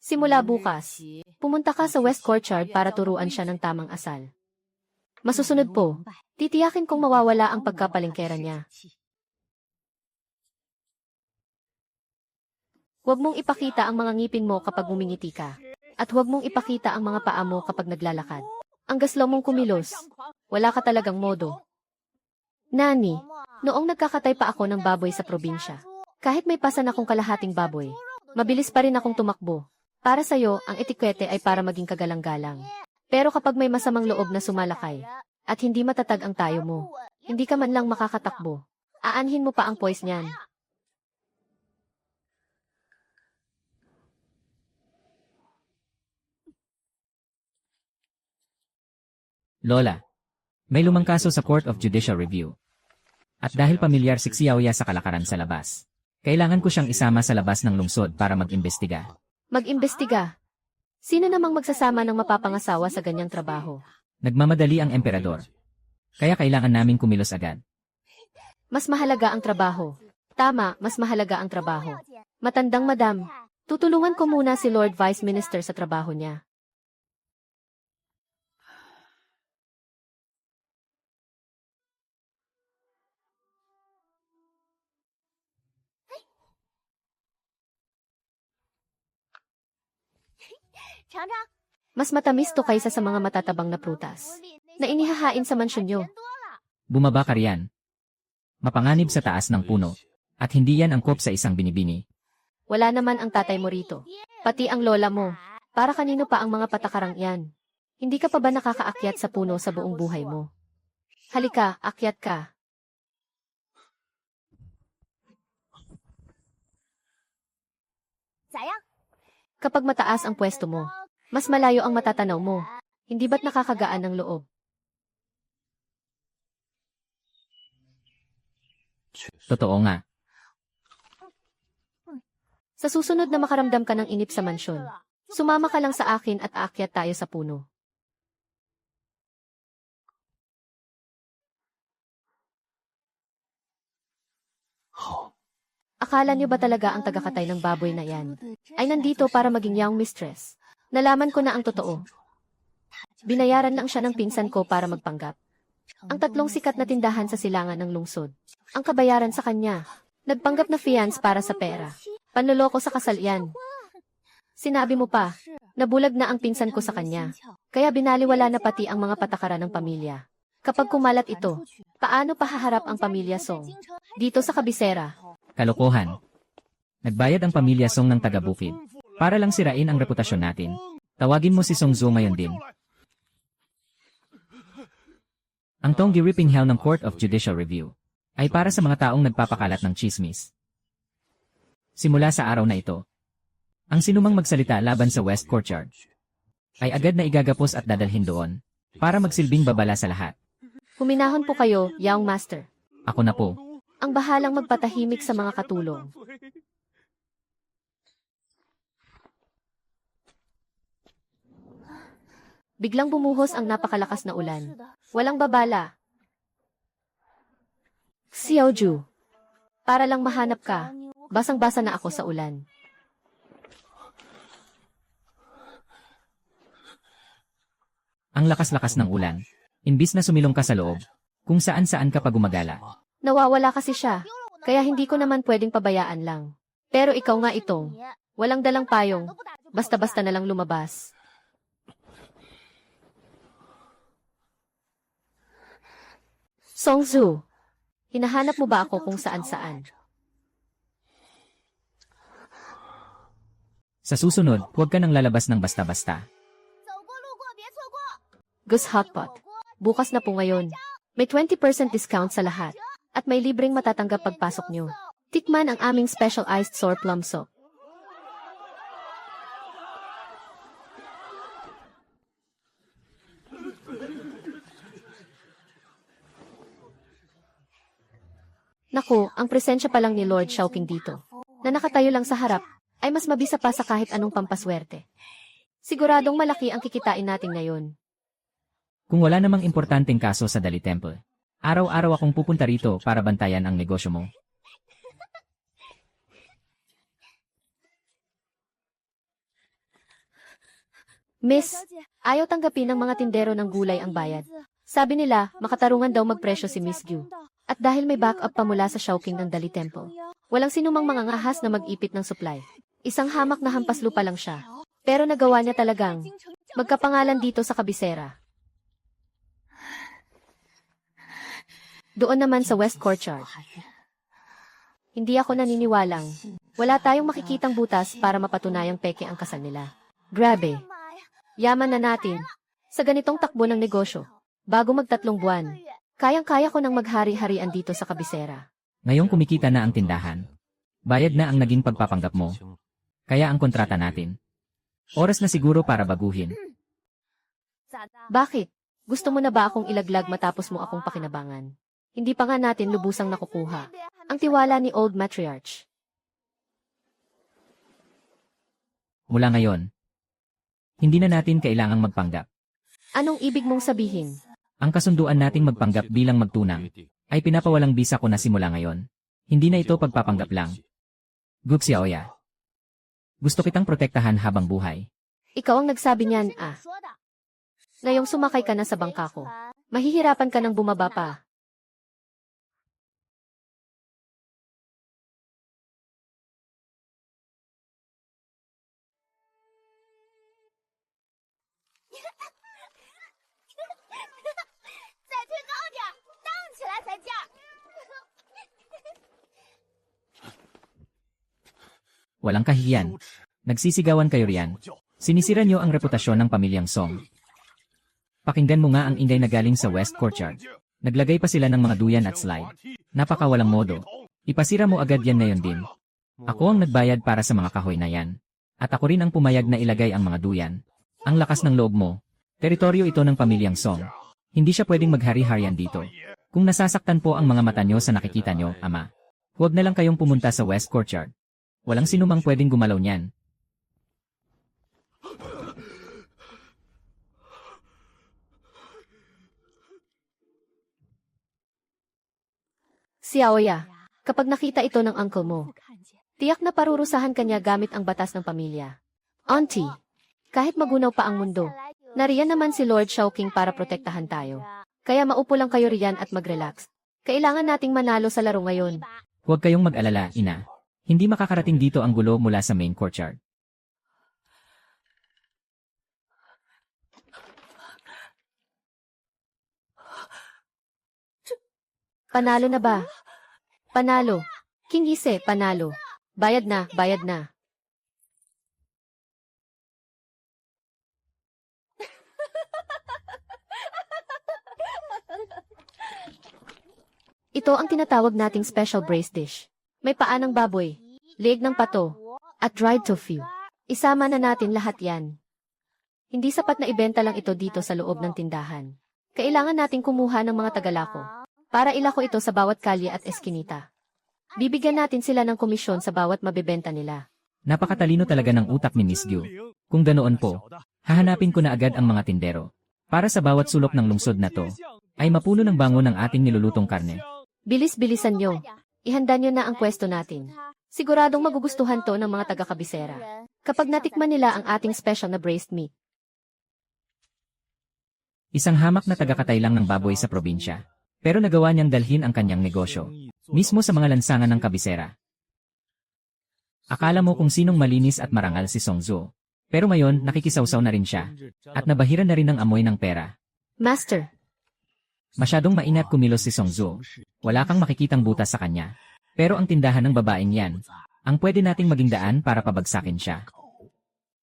Simula bukas, pumunta ka sa West Courtyard para turuan siya ng tamang asal. Masusunod po, titiyakin kong mawawala ang pagkapalingkera niya. Huwag mong ipakita ang mga ngipin mo kapag umingiti ka. At huwag mong ipakita ang mga paa mo kapag naglalakad. Ang gaslo mong kumilos. Wala ka talagang modo. Nani, noong nagkakatay pa ako ng baboy sa probinsya, kahit may pasan akong kalahating baboy, mabilis pa rin akong tumakbo. Para sa'yo, ang etikwete ay para maging kagalang-galang. Pero kapag may masamang loob na sumalakay, At hindi matatag ang tayo mo. Hindi ka man lang makakatakbo. Aanhin mo pa ang poise niyan. Lola, may lumang kaso sa Court of Judicial Review. At dahil pamilyar si Xiaoya sa kalakaran sa labas, kailangan ko siyang isama sa labas ng lungsod para mag-imbestiga. Mag-imbestiga. Sino namang magsasama ng mapapangasawa sa ganyang trabaho? Nagmamadali ang emperador. Kaya kailangan naming kumilos agad. Mas mahalaga ang trabaho. Tama, mas mahalaga ang trabaho. Matandang madam, tutulungan ko muna si Lord Vice Minister sa trabaho niya. Mas matamis to kaysa sa mga matatabang na prutas na inihahain sa mansyon nyo. Bumaba ka riyan. Mapanganib sa taas ng puno. At hindi yan angkop sa isang binibini. Wala naman ang tatay mo rito. Pati ang lola mo. Para kanino pa ang mga patakarang yan? Hindi ka pa ba nakakaakyat sa puno sa buong buhay mo? Halika, akyat ka. Kapag mataas ang pwesto mo, mas malayo ang matatanaw mo. Hindi ba't nakakagaan ng loob? Totoo nga. Sa susunod na makaramdam ka ng inip sa mansyon, sumama ka lang sa akin at aakyat tayo sa puno. Akala niyo ba talaga ang tagakatay ng baboy na yan ay nandito para maging young mistress? Nalaman ko na ang totoo. Binayaran lang siya ng pinsan ko para magpanggap. Ang tatlong sikat na tindahan sa silangan ng lungsod. Ang kabayaran sa kanya. Nagpanggap na fiance para sa pera. Panloloko sa kasal yan. Sinabi mo pa, nabulag na ang pinsan ko sa kanya. Kaya binaliwala na pati ang mga patakaran ng pamilya. Kapag kumalat ito, paano pahaharap ang pamilya Song? Dito sa kabisera. Kalokohan. Nagbayad ang pamilya Song ng taga-bukid. Para lang sirain ang reputasyon natin. Tawagin mo si Song Zhu ngayon din. Ang Tonggi Ripping Hell ng Court of Judicial Review ay para sa mga taong nagpapakalat ng chismis. Simula sa araw na ito, ang sinumang magsalita laban sa West Courtyard ay agad na igagapos at dadalhin doon para magsilbing babala sa lahat. Huminahon po kayo, young master. Ako na po. Ang bahalang magpatahimik sa mga katulong. Biglang bumuhos ang napakalakas na ulan. Walang babala. Xiaoju, para lang mahanap ka, basang-basa na ako sa ulan. Ang lakas-lakas ng ulan. Imbis na sumilong ka sa loob, kung saan-saan ka pa gumagala. Nawawala kasi siya, kaya hindi ko naman pwedeng pabayaan lang. Pero ikaw nga itong, walang dalang payong, basta-basta na lang lumabas. Song Zhu, hinahanap mo ba ako kung saan-saan? Sa susunod, huwag ka nang lalabas ng basta-basta. Gus Hotpot, bukas na po ngayon. May 20% discount sa lahat. At may libreng matatanggap pagpasok nyo. Tikman ang aming special iced sour plum soup. Naku, ang presensya pa lang ni Lord Xiaoqing dito, na nakatayo lang sa harap, ay mas mabisa pa sa kahit anong pampaswerte. Siguradong malaki ang kikitain natin ngayon. Kung wala namang importanteng kaso sa Dali Temple, araw-araw akong pupunta rito para bantayan ang negosyo mo. Miss, ayaw tanggapin ng mga tindero ng gulay ang bayad. Sabi nila, makatarungan daw magpresyo si Miss Gu. At dahil may backup pa mula sa Xiaoqing ng Dali Temple, walang sinumang mangangahas na mag-ipit ng supply. Isang hamak na hampas lupa lang siya. Pero nagawa niya talagang magkapangalan dito sa kabisera. Doon naman sa West Courtyard. Hindi ako naniniwalang wala tayong makikitang butas para mapatunayang peke ang kasal nila. Grabe. Yaman na natin. Sa ganitong takbo ng negosyo, Bago mag-3 buwan, kayang-kaya ko nang maghari-harian dito sa kabisera. Ngayong kumikita na ang tindahan. Bayad na ang naging pagpapanggap mo. Kaya ang kontrata natin. Oras na siguro para baguhin. Bakit? Gusto mo na ba akong ilaglag matapos mo akong pakinabangan? Hindi pa nga natin lubusang nakukuha ang tiwala ni Old Matriarch. Mula ngayon, hindi na natin kailangang magpanggap. Anong ibig mong sabihin? Ang kasunduan nating magpanggap bilang magtunang ay pinapawalang bisa ko na simula ngayon. Hindi na ito pagpapanggap lang. Gup Xiaoya. Gusto kitang protektahan habang buhay. Ikaw ang nagsabi niyan, ah. Ngayong sumakay ka na sa bangka ko, mahihirapan ka nang bumaba pa. Walang kahihiyan. Nagsisigawan kayo riyan. Sinisira niyo ang reputasyon ng pamilyang Song. Pakinggan mo nga ang ingay na galing sa West Courtyard. Naglagay pa sila ng mga duyan at slide. Napakawalang modo. Ipasira mo agad yan ngayon din. Ako ang nagbayad para sa mga kahoy na yan. At ako rin ang pumayag na ilagay ang mga duyan. Ang lakas ng loob mo. Teritoryo ito ng pamilyang Song. Hindi siya pwedeng maghari-harian dito. Kung nasasaktan po ang mga mata nyo sa nakikita nyo, ama, huwag na lang kayong pumunta sa West Courtyard. Walang sinumang pwedeng gumalaw niyan. Xiaoya, kapag nakita ito ng uncle mo, tiyak na parurusahan kanya gamit ang batas ng pamilya. Auntie, kahit magunaw pa ang mundo, nariyan naman si Lord Shaoqing para protektahan tayo. Kaya maupo lang kayo riyan at mag-relax. Kailangan nating manalo sa laro ngayon. Huwag kayong mag-alala, ina. Hindi makakarating dito ang gulo mula sa main courtyard. Panalo na ba? Panalo. King Ise, panalo. Bayad na, bayad na. Ito ang tinatawag nating special braised dish. May paa ng baboy, leeg ng pato, at dried tofu. Isama na natin lahat yan. Hindi sapat na ibenta lang ito dito sa loob ng tindahan. Kailangan nating kumuha ng mga tagalako para ilako ito sa bawat kalye at eskinita. Bibigyan natin sila ng komisyon sa bawat mabebenta nila. Napakatalino talaga ng utak ni Miss Gyu. Kung ganoon po, hahanapin ko na agad ang mga tindero. Para sa bawat sulok ng lungsod na to, ay mapuno ng bango ng ating nilulutong karne. Bilis-bilisan nyo. Ihanda nyo na ang pwesto natin. Siguradong magugustuhan to ng mga taga-kabisera kapag natikman nila ang ating special na braised meat. Isang hamak na tagakatay lang ng baboy sa probinsya. Pero nagawa niyang dalhin ang kanyang negosyo, mismo sa mga lansangan ng kabisera. Akala mo kung sinong malinis at marangal si Song Zhuo. Pero ngayon nakikisawsaw na rin siya. At nabahiran na rin ng amoy ng pera. Master, Masyadong mainat kumilos si Song Zhuo. Wala kang makikitang butas sa kanya. Pero ang tindahan ng babaeng yan, ang pwede nating maging daan para pabagsakin siya.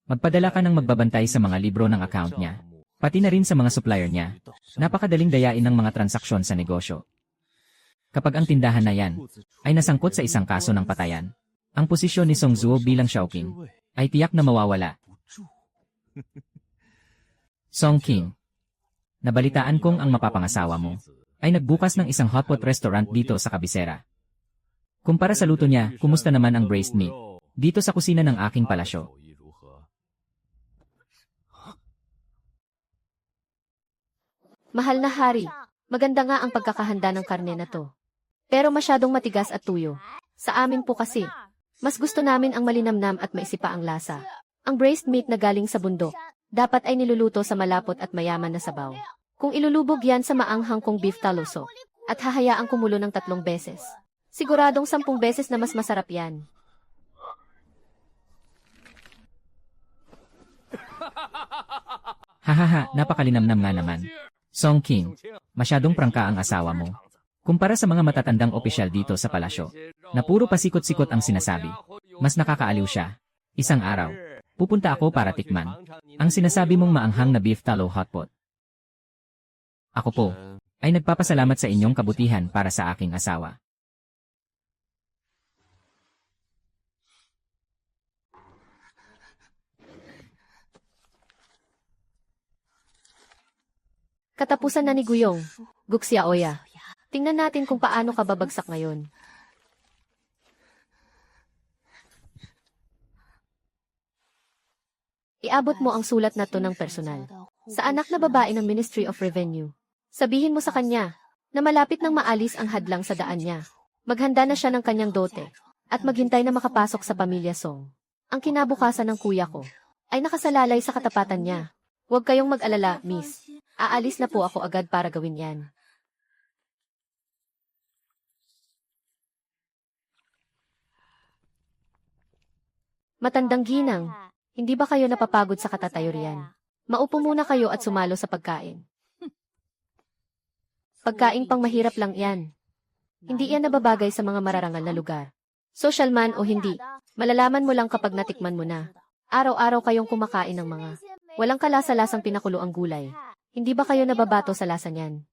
Magpadala ka ng magbabantay sa mga libro ng account niya. Pati na rin sa mga supplier niya. Napakadaling dayain ng mga transaksyon sa negosyo. Kapag ang tindahan na yan ay nasangkot sa isang kaso ng patayan, ang posisyon ni Song Zhuo bilang Shaoqing ay tiyak na mawawala. Song King, nabalitaan kong ang mapapangasawa mo ay nagbukas ng isang hotpot restaurant dito sa kabisera. Kumpara sa luto niya, kumusta naman ang braised meat dito sa kusina ng aking palasyo? mahal na hari, maganda nga ang pagkakahanda ng karne na to. Pero masyadong matigas at tuyo. Sa amin po kasi, mas gusto namin ang malinamnam at maisipa ang lasa. Ang braised meat na galing sa bundok, dapat ay niluluto sa malapot at mayaman na sabaw. Kung ilulubog yan sa maanghang kong beef taloso, at hahayaang kumulo ng 3 beses, siguradong 10 beses na mas masarap yan. Hahaha, napakalinamnam nga naman. Song King, masyadong prangka ang asawa mo. Kumpara sa mga matatandang opisyal dito sa palasyo, na puro pasikot-sikot ang sinasabi, mas nakakaaliw siya. Isang araw, pupunta ako para tikman ang sinasabi mong maanghang na beef talo hotpot. Ako po, ay nagpapasalamat sa inyong kabutihan para sa aking asawa. Katapusan na ni Guyong. Guxia Oya. Tingnan natin kung paano ka babagsak ngayon. Iabot mo ang sulat na to ng personal. Sa anak na babae ng Ministry of Revenue. Sabihin mo sa kanya na malapit nang maalis ang hadlang sa daan niya. Maghanda na siya ng kanyang dote at maghintay na makapasok sa pamilya Song. Ang kinabukasan ng kuya ko ay nakasalalay sa katapatan niya. Huwag kayong mag-alala, miss. Aalis na po ako agad para gawin yan. Matandang ginang, hindi ba kayo napapagod sa katatayurian? Maupo muna kayo at sumalo sa pagkain. Pagkaing pang mahirap lang yan. Hindi yan nababagay sa mga mararangal na lugar. Social man o hindi, malalaman mo lang kapag natikman mo na. Araw-araw kayong kumakain ng mga walang kalasa-lasang pinakulo ang gulay. Hindi ba kayo nababato sa lasa niyan?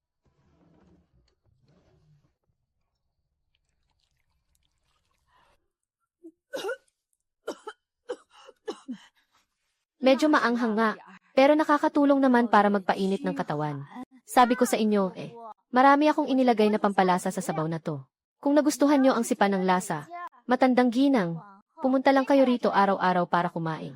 Medyo maanghang nga, pero nakakatulong naman para magpainit ng katawan. Sabi ko sa inyo, marami akong inilagay na pampalasa sa sabaw na to. Kung nagustuhan nyo ang sipa ng lasa, matandang ginang, pumunta lang kayo rito araw-araw para kumain.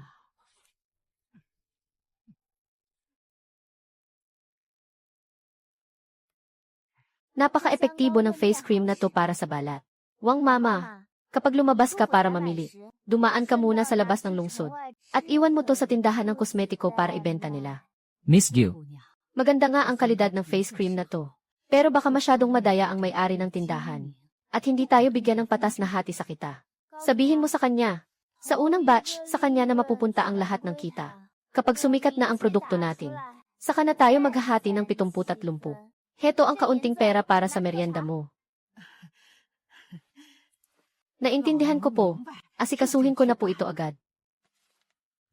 Napaka-epektibo ng face cream na to para sa balat. Wang mama, kapag lumabas ka para mamili, dumaan ka muna sa labas ng lungsod at iwan mo to sa tindahan ng kosmetiko para ibenta nila. Miss Gyu, Maganda nga ang kalidad ng face cream na to. Pero baka masyadong madaya ang may-ari ng tindahan. At hindi tayo bigyan ng patas na hati sa kita. Sabihin mo sa kanya, sa unang batch, sa kanya na mapupunta ang lahat ng kita. Kapag sumikat na ang produkto natin, saka na tayo maghahati ng 70-30. Heto ang kaunting pera para sa merienda mo. Naintindihan ko po, asikasuhin ko na po ito agad.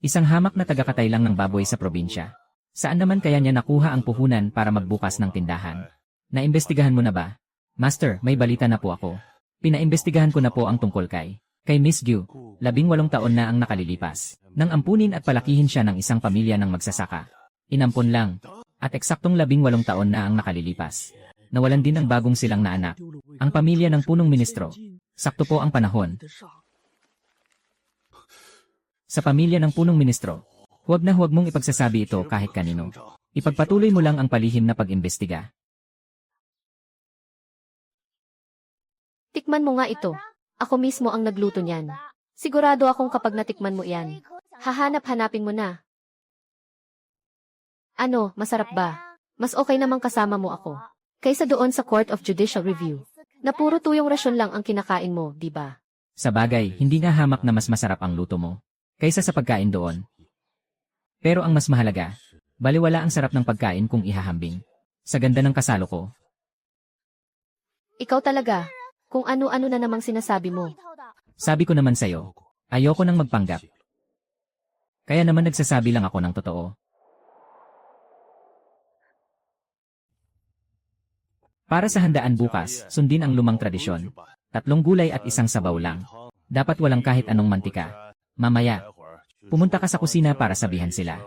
isang hamak na tagakatay lang ng baboy sa probinsya. Saan naman kaya niya nakuha ang puhunan para magbukas ng tindahan? Naimbestigahan mo na ba? Master, may balita na po ako. Pinaimbestigahan ko na po ang tungkol kay Miss Gyu. 18 taon na ang nakalilipas. Nang ampunin at palakihin siya ng isang pamilya ng magsasaka. Inampun lang. At eksaktong 18 taon na ang nakalilipas. Nawalan din ang bagong silang na anak. Ang pamilya ng punong ministro. Sakto po ang panahon. Sa pamilya ng punong ministro, huwag mong ipagsasabi ito kahit kanino. Ipagpatuloy mo lang ang palihim na pag-imbestiga. Tikman mo nga ito. Ako mismo ang nagluto niyan. Sigurado akong kapag natikman mo iyan, hahanap-hanapin mo na. Ano, masarap ba? Mas okay namang kasama mo ako. Kaysa doon sa Court of Judicial Review, na puro tuyong rasyon lang ang kinakain mo, di ba? Sa bagay, hindi nga hamak na mas masarap ang luto mo kaysa sa pagkain doon. Pero ang mas mahalaga, baliwala ang sarap ng pagkain kung ihahambing. Sa ganda ng kasalo ko. Ikaw talaga, kung ano-ano na namang sinasabi mo. Sabi ko naman sa'yo, ayoko nang magpanggap. Kaya naman nagsasabi lang ako ng totoo. Para sa handaan bukas, sundin ang lumang tradisyon. 3 gulay at 1 sabaw lang. Dapat walang kahit anong mantika. Mamaya, pumunta ka sa kusina para sabihan sila.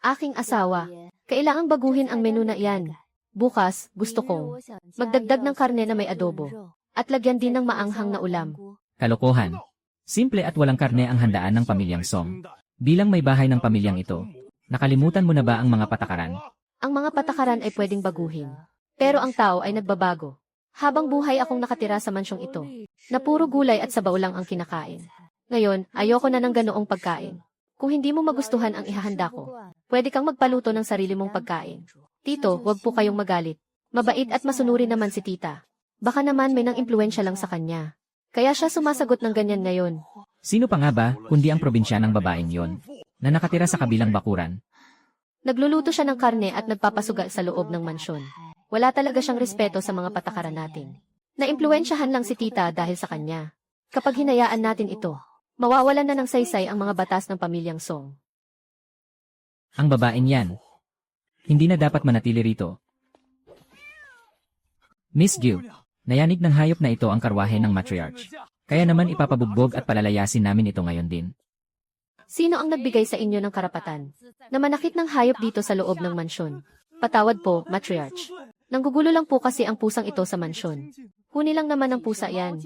Aking asawa, kailangang baguhin ang menu na iyan. Bukas, gusto kong magdagdag ng karne na may adobo. At lagyan din ng maanghang na ulam. Kalokohan. Simple at walang karne ang handaan ng pamilyang Song. Bilang may bahay ng pamilyang ito, nakalimutan mo na ba ang mga patakaran? Ang mga patakaran ay pwedeng baguhin. Pero ang tao ay nagbabago. Habang buhay akong nakatira sa mansyong ito, na puro gulay at sabaw lang ang kinakain. Ngayon, ayoko na ng ganoong pagkain. Kung hindi mo magustuhan ang ihahanda ko, pwede kang magpaluto ng sarili mong pagkain. Tito, wag po kayong magalit. Mabait at masunurin naman si tita. Baka naman may nang impluensya lang sa kanya. Kaya siya sumasagot ng ganyan ngayon. Sino pa nga ba, kundi ang probinsya ng babaeng yon, na nakatira sa kabilang bakuran? Nagluluto siya ng karne at nagpapasugal sa loob ng mansyon. Wala talaga siyang respeto sa mga patakaran natin. Naimpluwensyahan lang si tita dahil sa kanya. Kapag hinayaan natin ito, mawawalan na ng saysay ang mga batas ng pamilyang Song. Ang babaeng yan. Hindi na dapat manatili rito. Miss Gyu, nayanig ng hayop na ito ang karwahe ng matriarch. Kaya naman ipapabugbog at palalayasin namin ito ngayon din. Sino ang nagbigay sa inyo ng karapatan na manakit ng hayop dito sa loob ng mansyon? Patawad po, matriarch. Nanggugulo lang po kasi ang pusang ito sa mansyon. Huni lang naman ang pusa yan.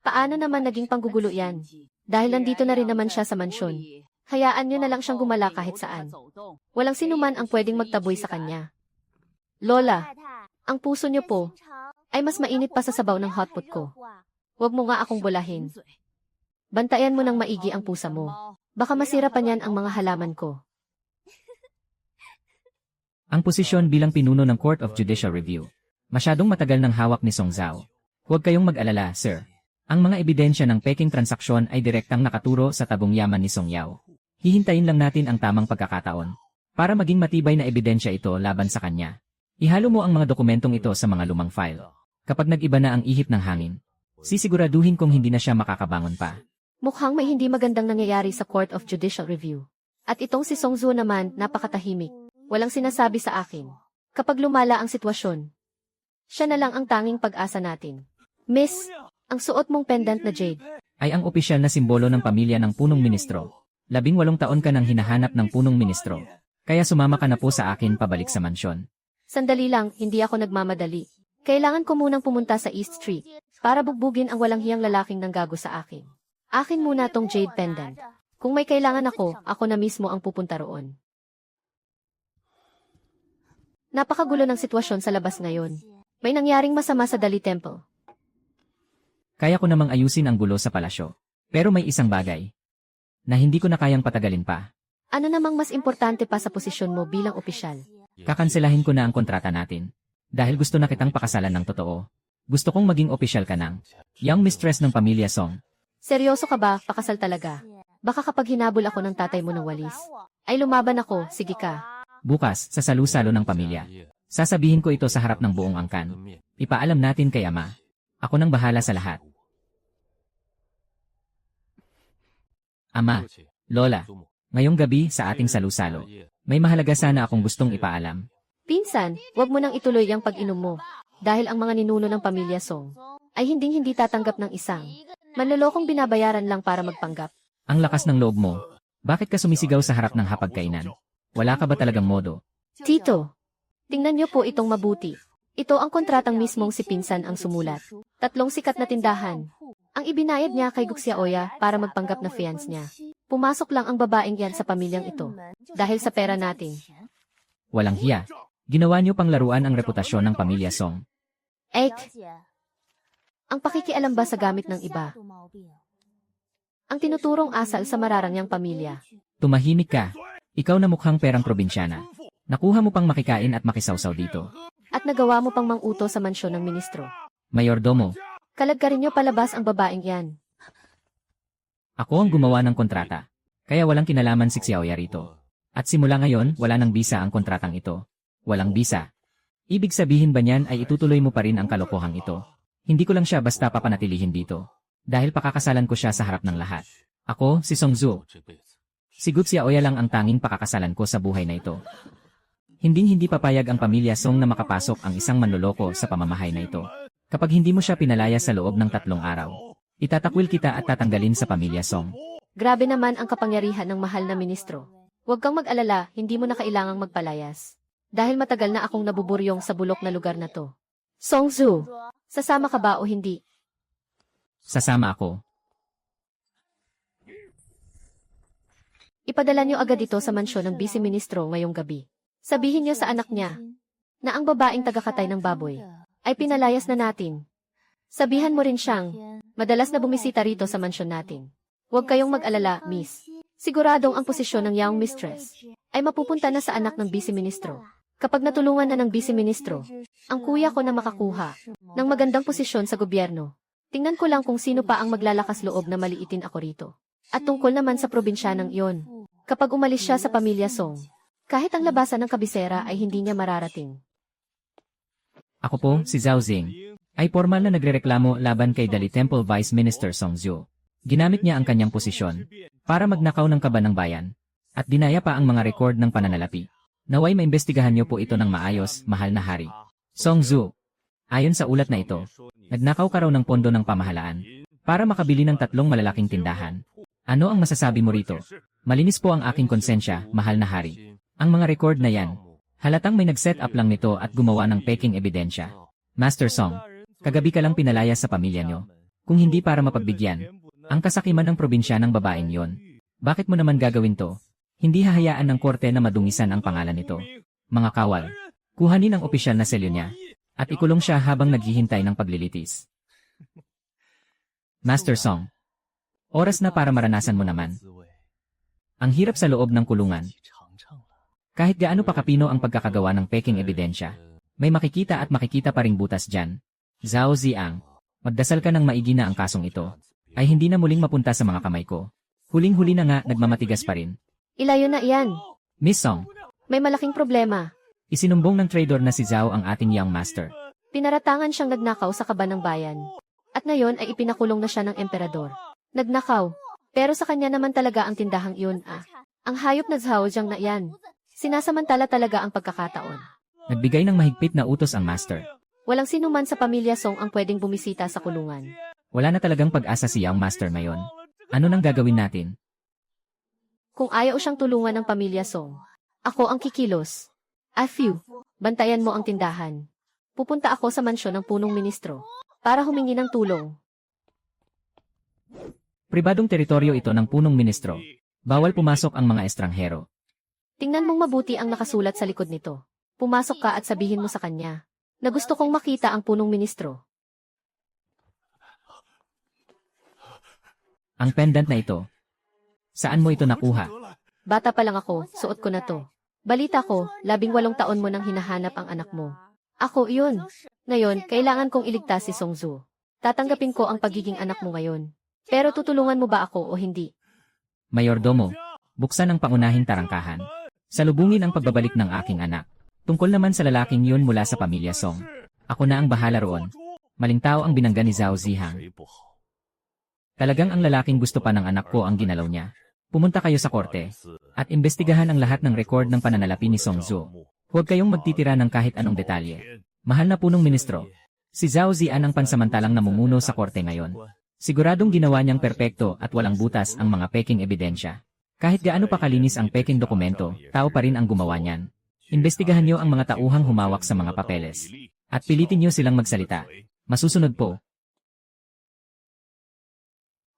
Paano naman naging panggugulo yan? Dahil nandito na rin naman siya sa mansyon. Hayaan nyo na lang siyang gumala kahit saan. Walang sinuman ang pwedeng magtaboy sa kanya. Lola, ang puso nyo po ay mas mainit pa sa sabaw ng hotpot ko. Huwag mo nga akong bulahin. Bantayan mo ng maigi ang pusa mo. Baka masira pa niyan ang mga halaman ko. Ang posisyon bilang pinuno ng Court of Judicial Review. Masyadong matagal ng hawak ni Song Zhao. Huwag kayong mag-alala, sir. Ang mga ebidensya ng peking transaksyon ay direktang nakaturo sa tabong yaman ni Song Yao. Hihintayin lang natin ang tamang pagkakataon para maging matibay na ebidensya ito laban sa kanya. Ihalo mo ang mga dokumentong ito sa mga lumang file. Kapag nag-iba na ang ihip ng hangin, sisiguraduhin kong hindi na siya makakabangon pa. Mukhang may hindi magandang nangyayari sa Court of Judicial Review. At itong si Song Zhu naman, napakatahimik. Walang sinasabi sa akin. Kapag lumala ang sitwasyon, siya na lang ang tanging pag-asa natin. Miss, ang suot mong pendant na jade Ay ang opisyal na simbolo ng pamilya ng punong ministro. 18 taon ka nang hinahanap ng punong ministro. Kaya sumama ka na po sa akin pabalik sa mansyon. Sandali lang, hindi ako nagmamadali. Kailangan ko munang pumunta sa East Street para bugbugin ang walang hiyang lalaking nanggago sa akin. Akin muna tong jade pendant. Kung may kailangan ako na mismo ang pupunta roon. Napakagulo ng sitwasyon sa labas ngayon. May nangyaring masama sa Dali Temple. Kaya ko namang ayusin ang gulo sa palasyo. Pero may isang bagay na hindi ko na kayang patagalin pa. Ano namang mas importante pa sa posisyon mo bilang opisyal? Kakanselahin ko na ang kontrata natin. Dahil gusto na kitang pakasalan ng totoo. Gusto kong maging opisyal ka ng young mistress ng pamilya Song. Seryoso ka ba? Pakasal talaga? Baka kapag hinabol ako ng tatay mo ng walis, ay lumaban ako, sige ka. Bukas, sa salusalo ng pamilya. Sasabihin ko ito sa harap ng buong angkan. Ipaalam natin kay Ama. Ako nang bahala sa lahat. Ama, Lola, ngayong gabi sa ating salusalo, may mahalaga sana akong gustong ipaalam. Pinsan, wag mo nang ituloy ang pag-inom mo. Dahil ang mga ninuno ng pamilya Song ay hindi tatanggap ng isang manlolokong binabayaran lang para magpanggap. Ang lakas ng loob mo. Bakit ka sumisigaw sa harap ng hapagkainan? Wala ka ba talagang modo? Tito, tingnan niyo po itong mabuti. Ito ang kontratang mismong si Pinsan ang sumulat. 3 sikat na tindahan. Ang ibinayad niya kay Guxiaoya para magpanggap na fiance niya. Pumasok lang ang babaeng yan sa pamilyang ito. Dahil sa pera natin. Walang hiya. Ginawa niyo pang laruan ang reputasyon ng pamilya Song. Ek, ang pakikialam ba sa gamit ng iba? Ang tinuturong asal sa mararangyang pamilya. Tumahimik ka. Ikaw na mukhang perang probinsyana. Nakuha mo pang makikain at makisawsaw dito. At nagawa mo pang manguto sa mansyon ng ministro. Mayordomo, Kalagkarin niyo palabas ang babaeng yan. ako ang gumawa ng kontrata. Kaya walang kinalaman si Xiaoya rito. At simula ngayon, wala nang bisa ang kontratang ito. Walang bisa. Ibig sabihin ba niyan ay itutuloy mo pa rin ang kalokohang ito? Hindi ko lang siya basta papanatilihin dito. Dahil pakakasalan ko siya sa harap ng lahat. Ako, si Song Zhu. Si Xiaoya lang ang tanging pakakasalan ko sa buhay na ito. Hindi papayag ang pamilya Song na makapasok ang isang manloloko sa pamamahay na ito. Kapag hindi mo siya pinalaya sa loob ng 3 araw, itatakwil kita at tatanggalin sa pamilya Song. Grabe naman ang kapangyarihan ng mahal na ministro. Huwag kang mag-alala, hindi mo na kailangang magpalayas. Dahil matagal na akong nabuburyong sa bulok na lugar na to. Song Zhu, sasama ka ba o hindi? Sasama ako. Ipadala niyo agad ito sa mansyon ng Vice Ministro ngayong gabi. Sabihin niyo sa anak niya na ang babaeng tagakatay ng baboy ay pinalayas na natin. Sabihan mo rin siyang madalas na bumisita rito sa mansyon natin. Huwag kayong mag-alala, miss. Siguradong ang posisyon ng young mistress ay mapupunta na sa anak ng Vice Ministro. Kapag natulungan na ng Vice Ministro, ang kuya ko na makakuha ng magandang posisyon sa gobyerno. Tingnan ko lang kung sino pa ang maglalakas loob na maliitin ako rito. At tungkol naman sa probinsyanang iyon, kapag umalis siya sa pamilya Song, kahit ang labasan ng kabisera ay hindi niya mararating. Ako po, si Zhao Zing, ay formal na nagrereklamo laban kay Dali Temple Vice Minister Song Zhu. Ginamit niya ang kanyang posisyon para magnakaw ng kaba ng bayan at dinaya pa ang mga rekord ng pananalapi. Naway maimbestigahan niyo po ito ng maayos, mahal na hari. Song Zhu, Ayon sa ulat na ito, nagnakaw ka raw ng pondo ng pamahalaan para makabili ng 3 malalaking tindahan. Ano ang masasabi mo rito? Malinis po ang aking konsensya, mahal na hari. Ang mga record na yan, halatang may nag-set up lang nito at gumawa ng peking ebidensya. Master Song, kagabi ka lang pinalaya sa pamilya nyo. Kung hindi para mapagbigyan, ang kasakiman ng probinsya ng babaeng yon. Bakit mo naman gagawin to? Hindi hahayaan ng korte na madungisan ang pangalan nito. Mga kawal, kuhanin ang opisyal na selyo niya at ikulong siya habang naghihintay ng paglilitis. Master Song, oras na para maranasan mo naman. Ang hirap sa loob ng kulungan. Kahit gaano pa kapino ang pagkakagawa ng peking ebidensya, may makikita at makikita pa ring butas dyan. Zhao Ziang, magdasal ka ng maigi na ang kasong ito ay hindi na muling mapunta sa mga kamay ko. Huling-huli na nga nagmamatigas pa rin. Ilayo na iyan. Miss Song, May malaking problema. isinumbong ng trader na si Zhao ang ating young master. Pinaratangan siyang nagnakaw sa kaban ng bayan. At ngayon ay ipinakulong na siya ng emperador. Nagnakaw. Pero sa kanya naman talaga ang tindahang iyon Ang hayop na Zhao Jiang na iyan. Sinasamantala talaga ang pagkakataon. Nagbigay ng mahigpit na utos ang master. Walang sino man sa pamilya Song ang pwedeng bumisita sa kulungan. Wala na talagang pag-asa si young master ngayon. Ano nang gagawin natin? Kung ayaw siyang tulungan ng pamilya Song, ako ang kikilos. Afew, bantayan mo ang tindahan. Pupunta ako sa mansyon ng punong ministro para humingi ng tulong. Pribadong teritoryo ito ng punong ministro. Bawal pumasok ang mga estranghero. Tingnan mong mabuti ang nakasulat sa likod nito. Pumasok ka at sabihin mo sa kanya na gusto kong makita ang punong ministro. Ang pendant na ito. Saan mo ito nakuha? Bata pa lang ako, suot ko na to. Balita ko, 18 taon mo nang hinahanap ang anak mo. Ako, yun. Ngayon, kailangan kong iligtas si Song Zhu. Tatanggapin ko ang pagiging anak mo ngayon. Pero tutulungan mo ba ako o hindi? Mayordomo, buksan ang pangunahing tarangkahan. Salubungin ang pagbabalik ng aking anak. Tungkol naman sa lalaking yun mula sa pamilya Song. Ako na ang bahala roon. Maling tao ang binangga ni Zhao Zihang. Talagang ang lalaking gusto pa ng anak ko ang ginalaw niya. Pumunta kayo sa korte at imbestigahan ang lahat ng record ng pananalapi ni Song Zhu. Huwag kayong magtitira ng kahit anong detalye. Mahal na punong ministro, si Zhao Zian ang pansamantalang namumuno sa korte ngayon. Siguradong ginawa niyang perpekto at walang butas ang mga peking ebidensya. Kahit gaano pa kalinis ang peking dokumento, tao pa rin ang gumawa niyan. Imbestigahan niyo ang mga tauhang humawak sa mga papeles. At pilitin niyo silang magsalita. Masusunod po.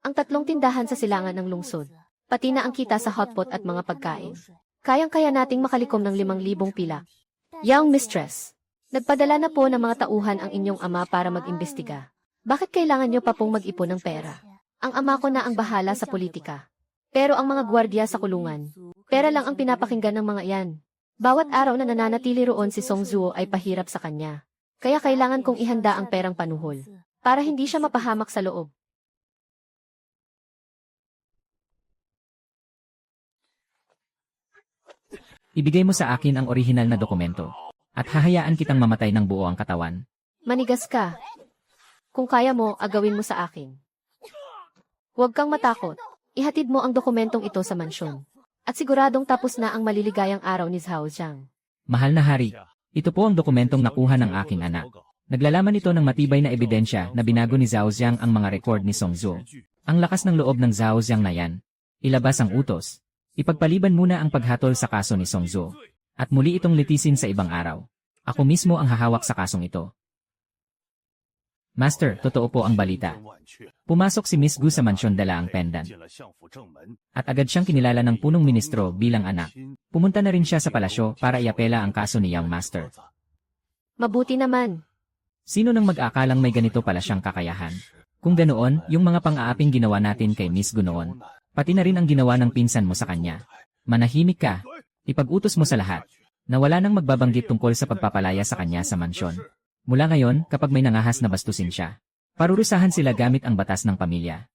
Ang 3 tindahan sa silangan ng lungsod, pati na ang kita sa hotpot at mga pagkain. Kayang-kaya nating makalikom ng 5,000 pilak. Young mistress, nagpadala na po ng mga tauhan ang inyong ama para mag-imbestiga. Bakit kailangan niyo pa pong mag-ipon ng pera? Ang ama ko na ang bahala sa politika. Pero ang mga gwardiya sa kulungan, pera lang ang pinapakinggan ng mga yan. Bawat araw na nananatili roon si Song Zhu ay pahirap sa kanya. Kaya kailangan kong ihanda ang perang panuhol para hindi siya mapahamak sa loob. Ibigay mo sa akin ang orihinal na dokumento. At hahayaan kitang mamatay ng buo ang katawan. Manigas ka. Kung kaya mo, agawin mo sa akin. Huwag kang matakot. Ihatid mo ang dokumentong ito sa mansyon. At siguradong tapos na ang maliligayang araw ni Zhao Jiang. Mahal na hari, ito po ang dokumentong nakuha ng aking anak. Naglalaman ito ng matibay na ebidensya na binago ni Zhao Jiang ang mga record ni Song Zhu. Ang lakas ng loob ng Zhao Jiang na yan. Ilabas ang utos. Ipagpaliban muna ang paghatol sa kaso ni Song Zhu. At muli itong litisin sa ibang araw. Ako mismo ang hahawak sa kasong ito. Master, totoo po ang balita. Pumasok si Miss Gu sa mansyon dala ang pendant. At agad siyang kinilala ng punong ministro bilang anak. Pumunta na rin siya sa palasyo para iapela ang kaso ni Young Master. Mabuti naman. Sino nang mag-akalang may ganito pala siyang kakayahan? Kung ganoon, yung mga pang-aaping ginawa natin kay Miss Gu noon, pati na rin ang ginawa ng pinsan mo sa kanya. Manahimik ka. Ipag-utos mo sa lahat na wala nang magbabanggit tungkol sa pagpapalaya sa kanya sa mansyon. Mula ngayon, kapag may nangahas na bastusin siya, parurusahan sila gamit ang batas ng pamilya.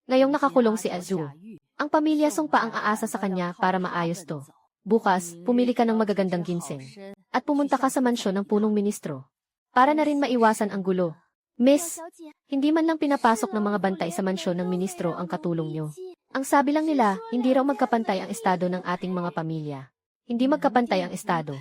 Ngayong nakakulong si Azu, ang pamilya Song pa ang aasa sa kanya para maayos to. Bukas, pumili ka ng magagandang ginseng at pumunta ka sa mansyon ng punong ministro para na rin maiwasan ang gulo. Miss, hindi man lang pinapasok ng mga bantay sa mansyon ng ministro ang katulong nyo. Ang sabi lang nila, hindi raw magkapantay ang estado ng ating mga pamilya. Hindi magkapantay ang estado.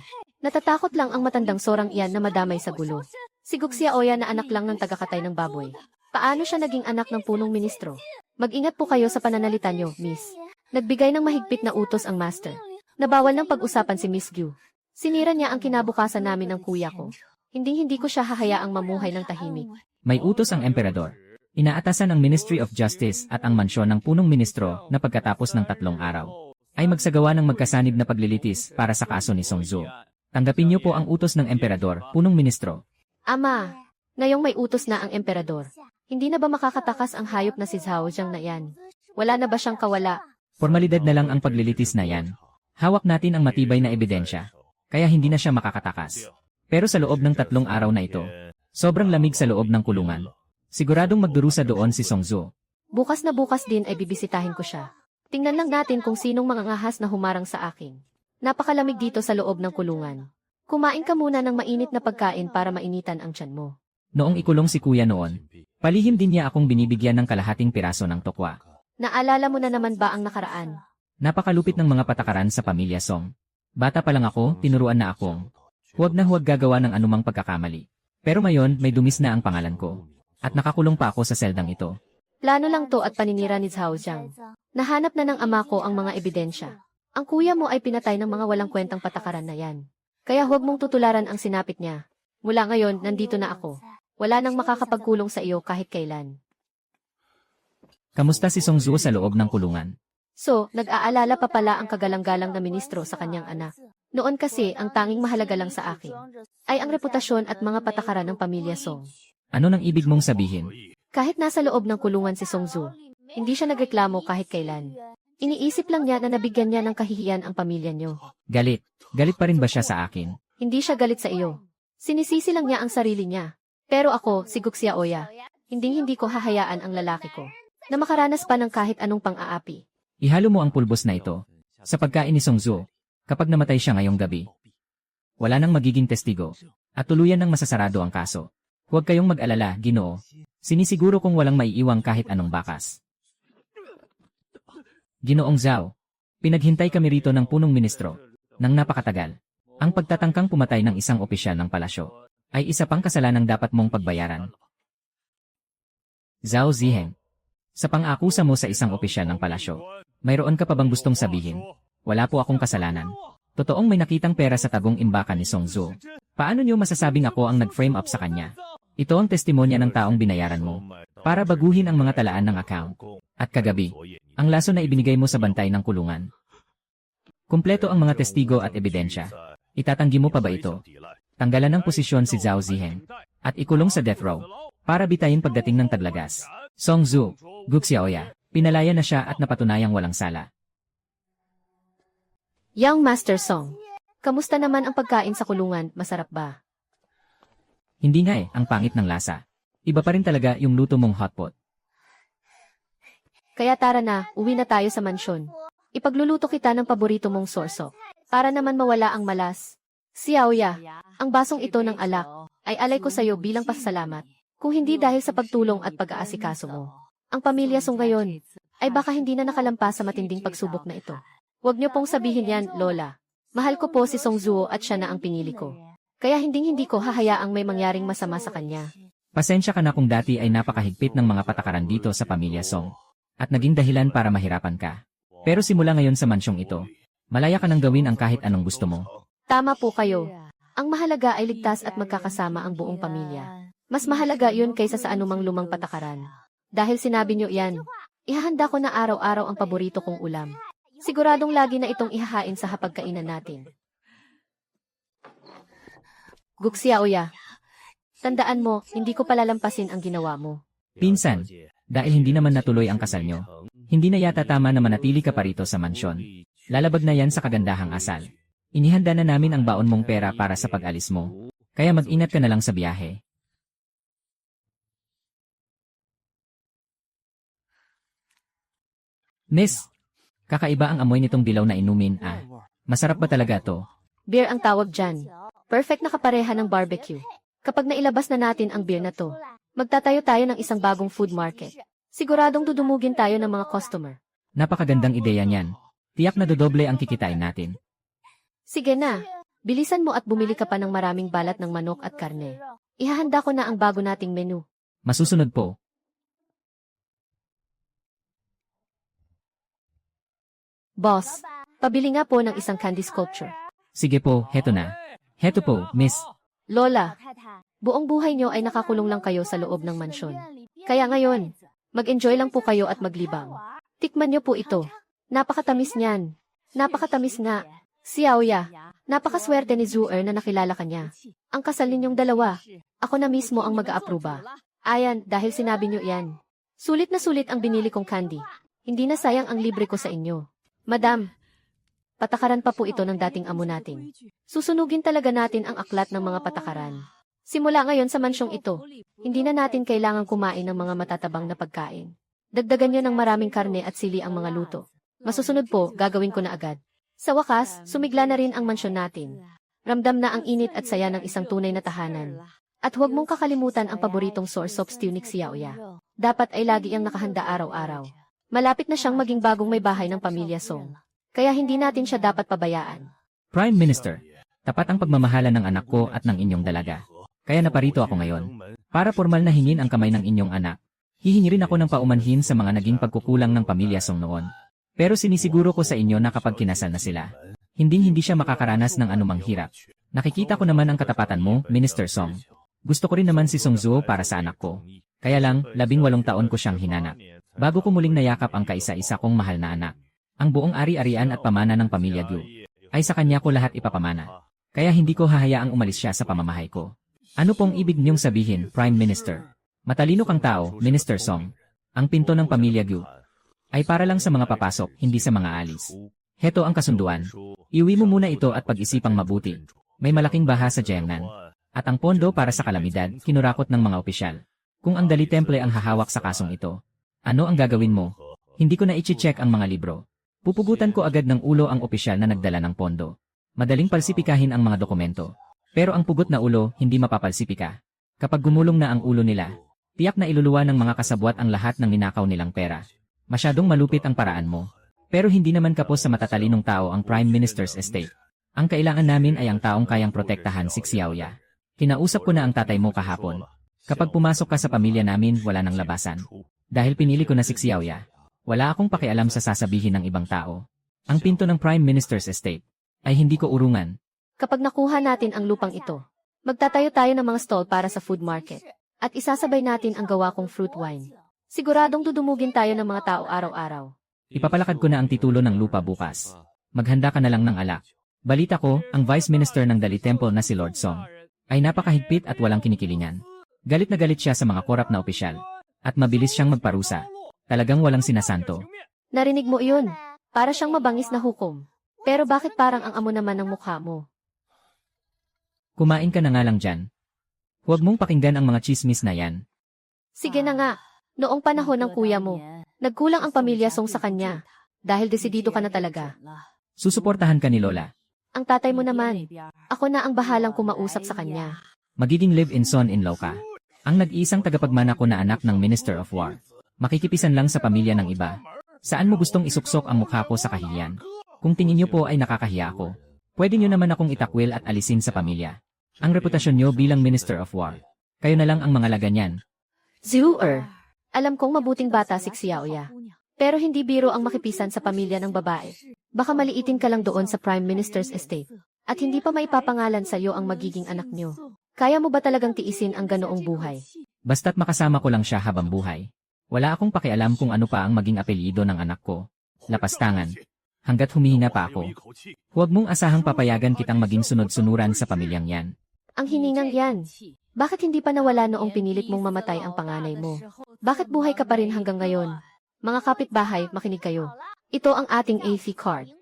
Natatakot lang ang matandang sorang iyan na madamay sa gulo. Si Guxia Oya na anak lang ng tagakatay ng baboy. Paano siya naging anak ng punong ministro? Mag-ingat po kayo sa pananalita nyo, Miss. Nagbigay ng mahigpit na utos ang master. Nabawal ng pag-usapan si Miss Gyu. Sinira niya ang kinabukasan namin ng kuya ko. Hindi ko siya hahayaang mamuhay ng tahimik. May utos ang emperador. Inaatasan ang Ministry of Justice at ang mansyon ng punong ministro na pagkatapos ng 3 araw ay magsagawa ng magkasanib na paglilitis para sa kaso ni Song Zhu. Tanggapin niyo po ang utos ng emperador, punong ministro. Ama, ngayong may utos na ang emperador. Hindi na ba makakatakas ang hayop na si Zhao Jiang na yan? Wala na ba siyang kawala? Formalidad na lang ang paglilitis na yan. Hawak natin ang matibay na ebidensya, kaya hindi na siya makakatakas. Pero sa loob ng 3 araw na ito, sobrang lamig sa loob ng kulungan. Siguradong magdurusa doon si Song Zhu. Bukas na bukas din ay bibisitahin ko siya. Tingnan lang natin kung sinong mga ngahas na humarang sa akin. Napakalamig dito sa loob ng kulungan. Kumain ka muna ng mainit na pagkain para mainitan ang tiyan mo. Noong ikulong si kuya noon, palihim din niya akong binibigyan ng kalahating piraso ng tokwa. Naalala mo na naman ba ang nakaraan? Napakalupit ng mga patakaran sa pamilya Song. Bata pa lang ako, tinuruan na akong huwag na huwag gagawa ng anumang pagkakamali. Pero ngayon, may dumis na ang pangalan ko. At nakakulong pa ako sa seldang ito. Plano lang to at paninira ni Zhao Jiang. Nahanap na ng ama ko ang mga ebidensya. Ang kuya mo ay pinatay ng mga walang kwentang patakaran na yan. Kaya huwag mong tutularan ang sinapit niya. Mula ngayon, nandito na ako. Wala nang makakapagkulong sa iyo kahit kailan. Kamusta si Song Zhu sa loob ng kulungan? So, nag-aalala pa pala ang kagalang-galang na ministro sa kanyang anak. Noon kasi, ang tanging mahalaga lang sa akin ay ang reputasyon at mga patakaran ng pamilya Song. Ano nang ibig mong sabihin? Kahit nasa loob ng kulungan si Song Zhu, hindi siya nagreklamo kahit kailan. Iniisip lang niya na nabigyan niya ng kahihiyan ang pamilya niyo. Galit. Galit pa rin ba siya sa akin? Hindi siya galit sa iyo. Sinisisi lang niya ang sarili niya. Pero ako, si Guxia Oya, hindi ko hahayaan ang lalaki ko na makaranas pa ng kahit anong pang-aapi. Ihalo mo ang pulbos na ito sa pagkain ni Song Zhu kapag namatay siya ngayong gabi. Wala nang magiging testigo at tuluyan ng masasarado ang kaso. Huwag kayong mag-alala, Ginoo. Sinisiguro kong walang maiiwang kahit anong bakas. Ginoong Zhao, pinaghintay kami rito ng punong ministro nang napakatagal. Ang pagtatangkang pumatay ng isang opisyal ng palasyo ay isa pang kasalanang dapat mong pagbayaran. Zhao Ziheng, sa pang-akusa mo sa isang opisyal ng palasyo, mayroon ka pa bang gustong sabihin? Wala po akong kasalanan. Totoong may nakitang pera sa tagong imbakan ni Song Zhu. Paano niyo masasabing ako ang nag-frame up sa kanya? Ito ang testimonya ng taong binayaran mo para baguhin ang mga talaan ng account. At kagabi, ang laso na ibinigay mo sa bantay ng kulungan. Kumpleto ang mga testigo at ebidensya. Itatanggi mo pa ba ito? Tanggalan ng posisyon si Zhao Ziheng at ikulong sa death row para bitayin pagdating ng taglagas. Song Zhu, Guxia Oya, pinalaya na siya at napatunayang walang sala. Young Master Song, kamusta naman ang pagkain sa kulungan? Masarap ba? Hindi nga ang pangit ng lasa. Iba pa rin talaga yung luto mong hotpot. Kaya tara na, uwi na tayo sa mansyon. Ipagluluto kita ng paborito mong sorso, para naman mawala ang malas. Xiaoya, ang basong ito ng alak, ay alay ko sa iyo bilang pasasalamat. Kung hindi dahil sa pagtulong at pag-aasikaso mo, ang pamilya Song ngayon, ay baka hindi na nakalampas sa matinding pagsubok na ito. Huwag niyo pong sabihin yan, Lola. Mahal ko po si Song Zhu at siya na ang pinili ko. Kaya hindi ko hahayaang may mangyaring masama sa kanya. Pasensya ka na kung dati ay napakahigpit ng mga patakaran dito sa pamilya Song. At naging dahilan para mahirapan ka. Pero simula ngayon sa mansyong ito, malaya ka nang gawin ang kahit anong gusto mo. Tama po kayo. Ang mahalaga ay ligtas at magkakasama ang buong pamilya. Mas mahalaga yun kaysa sa anumang lumang patakaran. Dahil sinabi niyo yan, ihahanda ko na araw-araw ang paborito kong ulam. Siguradong lagi na itong ihahain sa hapagkainan natin. Guxia Oya, tandaan mo, hindi ko palalampasin ang ginawa mo. Pinsan, dahil hindi naman natuloy ang kasal nyo, hindi na yata tama na manatili ka pa rito sa mansyon. Lalabag na yan sa kagandahang asal. Inihanda na namin ang baon mong pera para sa pag-alis mo. Kaya mag-ingat ka na lang sa biyahe. Miss, kakaiba ang amoy nitong dilaw na inumin Masarap ba talaga to? Beer ang tawag dyan. Perfect na kapareha ng barbecue. Kapag nailabas na natin ang beer na to, magtatayo tayo ng isang bagong food market. Siguradong dudumugin tayo ng mga customer. Napakagandang ideya niyan. Tiyak na dodoble ang kikitain natin. Sige na, bilisan mo at bumili ka pa ng maraming balat ng manok at karne. Ihahanda ko na ang bago nating menu. Masusunod po. Boss, pabili nga po ng isang candy sculpture. Sige po, heto na. Heto po, miss. Lola, buong buhay nyo ay nakakulong lang kayo sa loob ng mansyon. Kaya ngayon, mag-enjoy lang po kayo at maglibang. Tikman nyo po ito. Napakatamis niyan. Napakatamis nga. Xiaoya, napakaswerte ni Zuer na nakilala ka niya. Ang kasal ninyong dalawa, ako na mismo ang mag-aaproba. Ayan, dahil sinabi nyo yan. Sulit na sulit ang binili kong candy. Hindi na sayang ang libre ko sa inyo. Madam, patakaran pa po ito ng dating amo natin. Susunugin talaga natin ang aklat ng mga patakaran. Simula ngayon sa mansyong ito, hindi na natin kailangang kumain ng mga matatabang na pagkain. Dagdagan niyo ng maraming karne at sili ang mga luto. Masusunod po, gagawin ko na agad. Sa wakas, sumigla na rin ang mansyon natin. Ramdam na ang init at saya ng isang tunay na tahanan. At huwag mong kakalimutan ang paboritong source of stew ni Xiaoya. Dapat ay lagi iyang nakahanda araw-araw. Malapit na siyang maging bagong may bahay ng pamilya Song. Kaya hindi natin siya dapat pabayaan. Prime Minister, tapat ang pagmamahala ng anak ko at ng inyong dalaga. Kaya naparito ako ngayon. Para formal na hingin ang kamay ng inyong anak. Hihingi rin ako ng paumanhin sa mga naging pagkukulang ng pamilya Song noon. Pero sinisiguro ko sa inyo na kapag kinasal na sila, hindi siya makakaranas ng anumang hirap. Nakikita ko naman ang katapatan mo, Minister Song. Gusto ko rin naman si Song Zuo para sa anak ko. Kaya lang, 18 taon ko siyang hinanap. Bago ko muling nayakap ang kaisa-isa kong mahal na anak. Ang buong ari-arian at pamana ng pamilya Gu ay sa kanya ko lahat ipapamana. Kaya hindi ko hahayaang umalis siya sa pamamahay ko. Ano pong ibig niyong sabihin, Prime Minister? Matalino kang tao, Minister Song. Ang pinto ng pamilya Gu ay para lang sa mga papasok, hindi sa mga alis. Heto ang kasunduan. Iuwi mo muna ito at pag-isipang mabuti. May malaking baha sa Jiangnan. At ang pondo para sa kalamidad, kinurakot ng mga opisyal. Kung ang Dali Temple ang hahawak sa kasong ito, ano ang gagawin mo? Hindi ko na i-check ang mga libro. Pupugutan ko agad ng ulo ang opisyal na nagdala ng pondo. Madaling palsipikahin ang mga dokumento. Pero ang pugot na ulo, hindi mapapalsipika. Kapag gumulong na ang ulo nila, tiyak na iluluwa ng mga kasabwat ang lahat ng ninakaw nilang pera. Masyadong malupit ang paraan mo. Pero hindi naman kapos sa matatalinong tao ang Prime Minister's estate. Ang kailangan namin ay ang taong kayang protektahan si Xiaoya. Kinausap ko na ang tatay mo kahapon. Kapag pumasok ka sa pamilya namin, wala nang labasan. Dahil pinili ko na si Xiaoya, wala akong pakialam sa sasabihin ng ibang tao. Ang pinto ng Prime Minister's estate ay hindi ko urungan. Kapag nakuha natin ang lupang ito, magtatayo tayo ng mga stall para sa food market. At isasabay natin ang gawa kong fruit wine. Siguradong dudumugin tayo ng mga tao araw-araw. Ipapalakad ko na ang titulo ng lupa bukas. Maghanda ka na lang ng alak. Balita ko, ang Vice Minister ng Dali Temple na si Lord Song ay napakahigpit at walang kinikilingan. Galit na galit siya sa mga korap na opisyal. At mabilis siyang magparusa. Talagang walang sinasanto. Narinig mo iyon? Para siyang mabangis na hukom. Pero bakit parang ang amo naman ng mukha mo? Kumain ka na nga lang dyan. Huwag mong pakinggan ang mga chismis na yan. Sige na nga. Noong panahon ng kuya mo, nagkulang ang pamilya Song sa kanya. Dahil desidido ka na talaga. Susuportahan ka ni Lola. Ang tatay mo naman, ako na ang bahalang kumausap sa kanya. Magiging live-in son-in-law ka. Ang nag-iisang tagapagmana ko na anak ng Minister of War. Makikipisan lang sa pamilya ng iba. Saan mo gustong isuksok ang mukha ko sa kahihiyan? Kung tingin niyo po ay nakakahiya ako, pwede niyo naman akong itakwil at alisin sa pamilya. Ang reputasyon niyo bilang Minister of War. Kayo na lang ang mga laganyan. Zuer, alam kong mabuting bata si Xiaoya. Pero hindi biro ang makipisan sa pamilya ng babae. Baka maliitin ka lang doon sa Prime Minister's estate. At hindi pa maipapangalan sa iyo ang magiging anak niyo. Kaya mo ba talagang tiisin ang ganoong buhay? Basta't makasama ko lang siya habang buhay. Wala akong pakialam kung ano pa ang maging apelyido ng anak ko. Lapastangan. Hanggat humihina pa ako. Huwag mong asahang papayagan kitang maging sunod-sunuran sa pamilyang yan. Ang hiningang yan. Bakit hindi pa nawala noong pinilit mong mamatay ang panganay mo? Bakit buhay ka pa rin hanggang ngayon? Mga kapitbahay, makinig kayo. Ito ang ating AC card.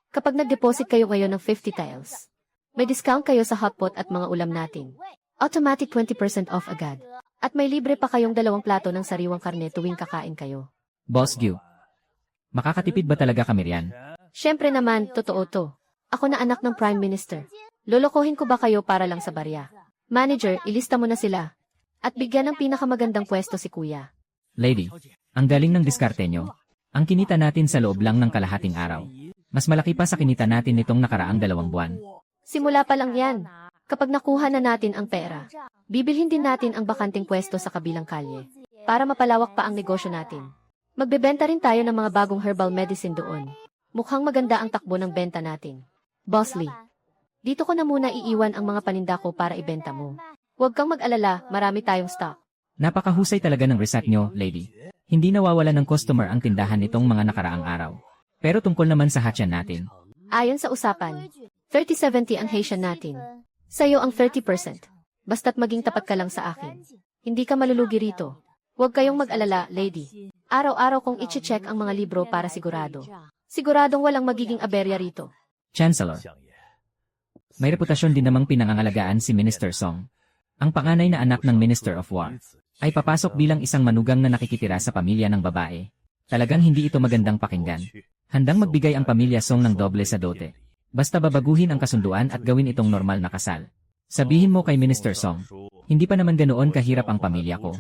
Kapag nag-deposit kayo ngayon ng 50 tiles, may discount kayo sa hotpot at mga ulam natin. Automatic 20% off agad. At may libre pa kayong 2 plato ng sariwang karne tuwing kakain kayo. Boss Gyu, makakatipid ba talaga kami riyan? Siyempre naman, totoo to. Ako na anak ng Prime Minister. Lolokohin ko ba kayo para lang sa barya? Manager, ilista mo na sila. At bigyan ng pinakamagandang pwesto si Kuya. Lady, ang galing ng diskarte nyo. Ang kinita natin sa loob lang ng kalahating araw. Mas malaki pa sa kinita natin nitong nakaraang 2 buwan. Simula pa lang yan. Kapag nakuha na natin ang pera, Bibilhin din natin ang bakanting pwesto sa kabilang kalye para mapalawak pa ang negosyo natin. Magbebenta rin tayo ng mga bagong herbal medicine doon. Mukhang maganda ang takbo ng benta natin. Boss Lee, dito ko na muna iiwan ang mga paninda ko para ibenta mo. Huwag kang mag-alala, marami tayong stock. Napakahusay talaga ng research nyo, lady. Hindi nawawala ng customer ang tindahan nitong mga nakaraang araw. Pero tungkol naman sa hatchan natin. Ayon sa usapan, 30-70 ang Haitian natin. Sa'yo ang 30%. Basta't maging tapat ka lang sa akin. Hindi ka malulugi rito. Huwag kayong mag-alala, lady. Araw-araw kong iche-check ang mga libro para sigurado. Siguradong walang magiging aberya rito. Chancellor. May reputasyon din namang pinangangalagaan si Minister Song. Ang panganay na anak ng Minister of War ay papasok bilang isang manugang na nakikitira sa pamilya ng babae. Talagang hindi ito magandang pakinggan. Handang magbigay ang pamilya Song ng doble sa dote. Basta babaguhin ang kasunduan at gawin itong normal na kasal. Sabihin mo kay Minister Song, hindi pa naman ganoon kahirap ang pamilya ko.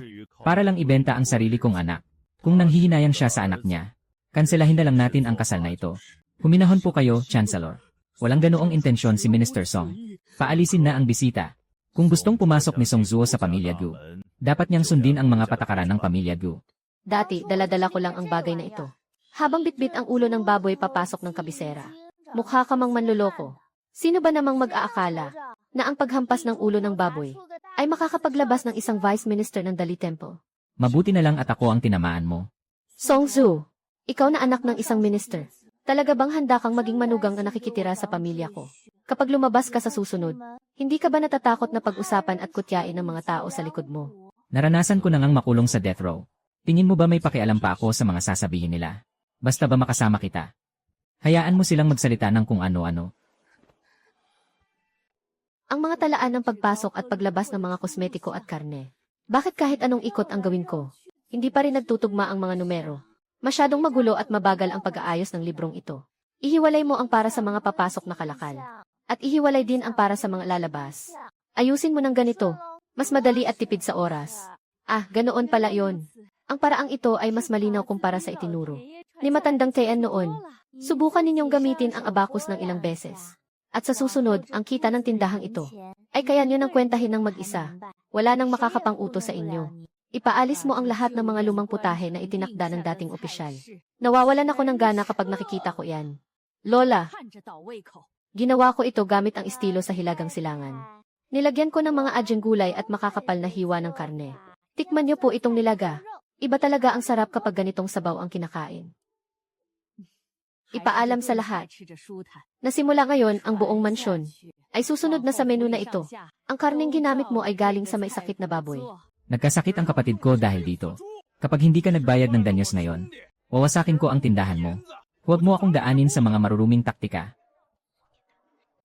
Para lang ibenta ang sarili kong anak. Kung nanghihinayang siya sa anak niya, kanselahin na lang natin ang kasal na ito. Huminahon po kayo, Chancellor. Walang ganoong intensyon si Minister Song. Paalisin na ang bisita. Kung gustong pumasok ni Song Zuo sa pamilya Gu, dapat niyang sundin ang mga patakaran ng pamilya Gu. Dati, dala-dala ko lang ang bagay na ito. Habang bitbit ang ulo ng baboy papasok ng kabisera. Mukha ka mang manluloko. Sino ba namang mag-aakala na ang paghampas ng ulo ng baboy ay makakapaglabas ng isang Vice Minister ng Dali Temple? Mabuti na lang at ako ang tinamaan mo. Song Zhu, ikaw na anak ng isang minister. Talaga bang handa kang maging manugang na nakikitira sa pamilya ko? Kapag lumabas ka sa susunod, hindi ka ba natatakot na pag-usapan at kutyain ng mga tao sa likod mo? Naranasan ko na ngang makulong sa death row. Tingin mo ba may pakialam pa ako sa mga sasabihin nila? Basta ba makasama kita? Hayaan mo silang magsalita ng kung ano-ano. Ang mga talaan ng pagpasok at paglabas ng mga kosmetiko at karne. Bakit kahit anong ikot ang gawin ko, hindi pa rin nagtutugma ang mga numero? Masyadong magulo at mabagal ang pag-aayos ng librong ito. Ihiwalay mo ang para sa mga papasok na kalakal. At ihiwalay din ang para sa mga lalabas. Ayusin mo ng ganito. Mas madali at tipid sa oras. Ah, ganoon pala yon. Ang paraang ito ay mas malinaw kumpara sa itinuro ni matandang Tian noon. Subukan ninyong gamitin ang abacus ng ilang beses. At sa susunod, ang kita ng tindahang ito ay kaya nyo nang kwentahin ng mag-isa. Wala nang makakapang-utos sa inyo. Ipaalis mo ang lahat ng mga lumang putahe na itinakda ng dating opisyal. Nawawalan ako ng gana kapag nakikita ko yan. Lola, ginawa ko ito gamit ang estilo sa Hilagang Silangan. Nilagyan ko ng mga adyang gulay at makakapal na hiwa ng karne. Tikman niyo po itong nilaga. Iba talaga ang sarap kapag ganitong sabaw ang kinakain. Ipaalam sa lahat na simula ngayon ang buong mansyon ay susunod na sa menu na ito. Ang karneng ginamit mo ay galing sa may sakit na baboy. Nagkasakit ang kapatid ko dahil dito. Kapag hindi ka nagbayad ng danyos ngayon, wawasakin ko ang tindahan mo. Huwag mo akong daanin sa mga maruruming taktika.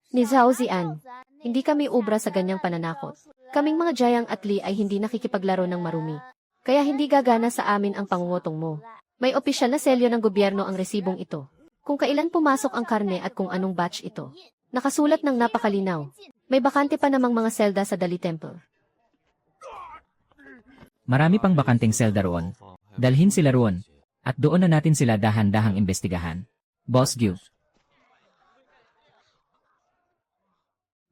Ni Zhao Zian, hindi kami ubra sa ganyang pananakot. Kaming mga Jiang at Li ay hindi nakikipaglaro ng marumi. Kaya hindi gagana sa amin ang pangungutong mo. May opisyal na selyo ng gobyerno ang resibong ito. Kung kailan pumasok ang karne at kung anong batch ito. Nakasulat ng napakalinaw. May bakante pa namang mga selda sa Dali Temple. Marami pang bakanteng selda roon. Dalhin sila roon. At doon na natin sila dahan-dahang imbestigahan. Boss Gu.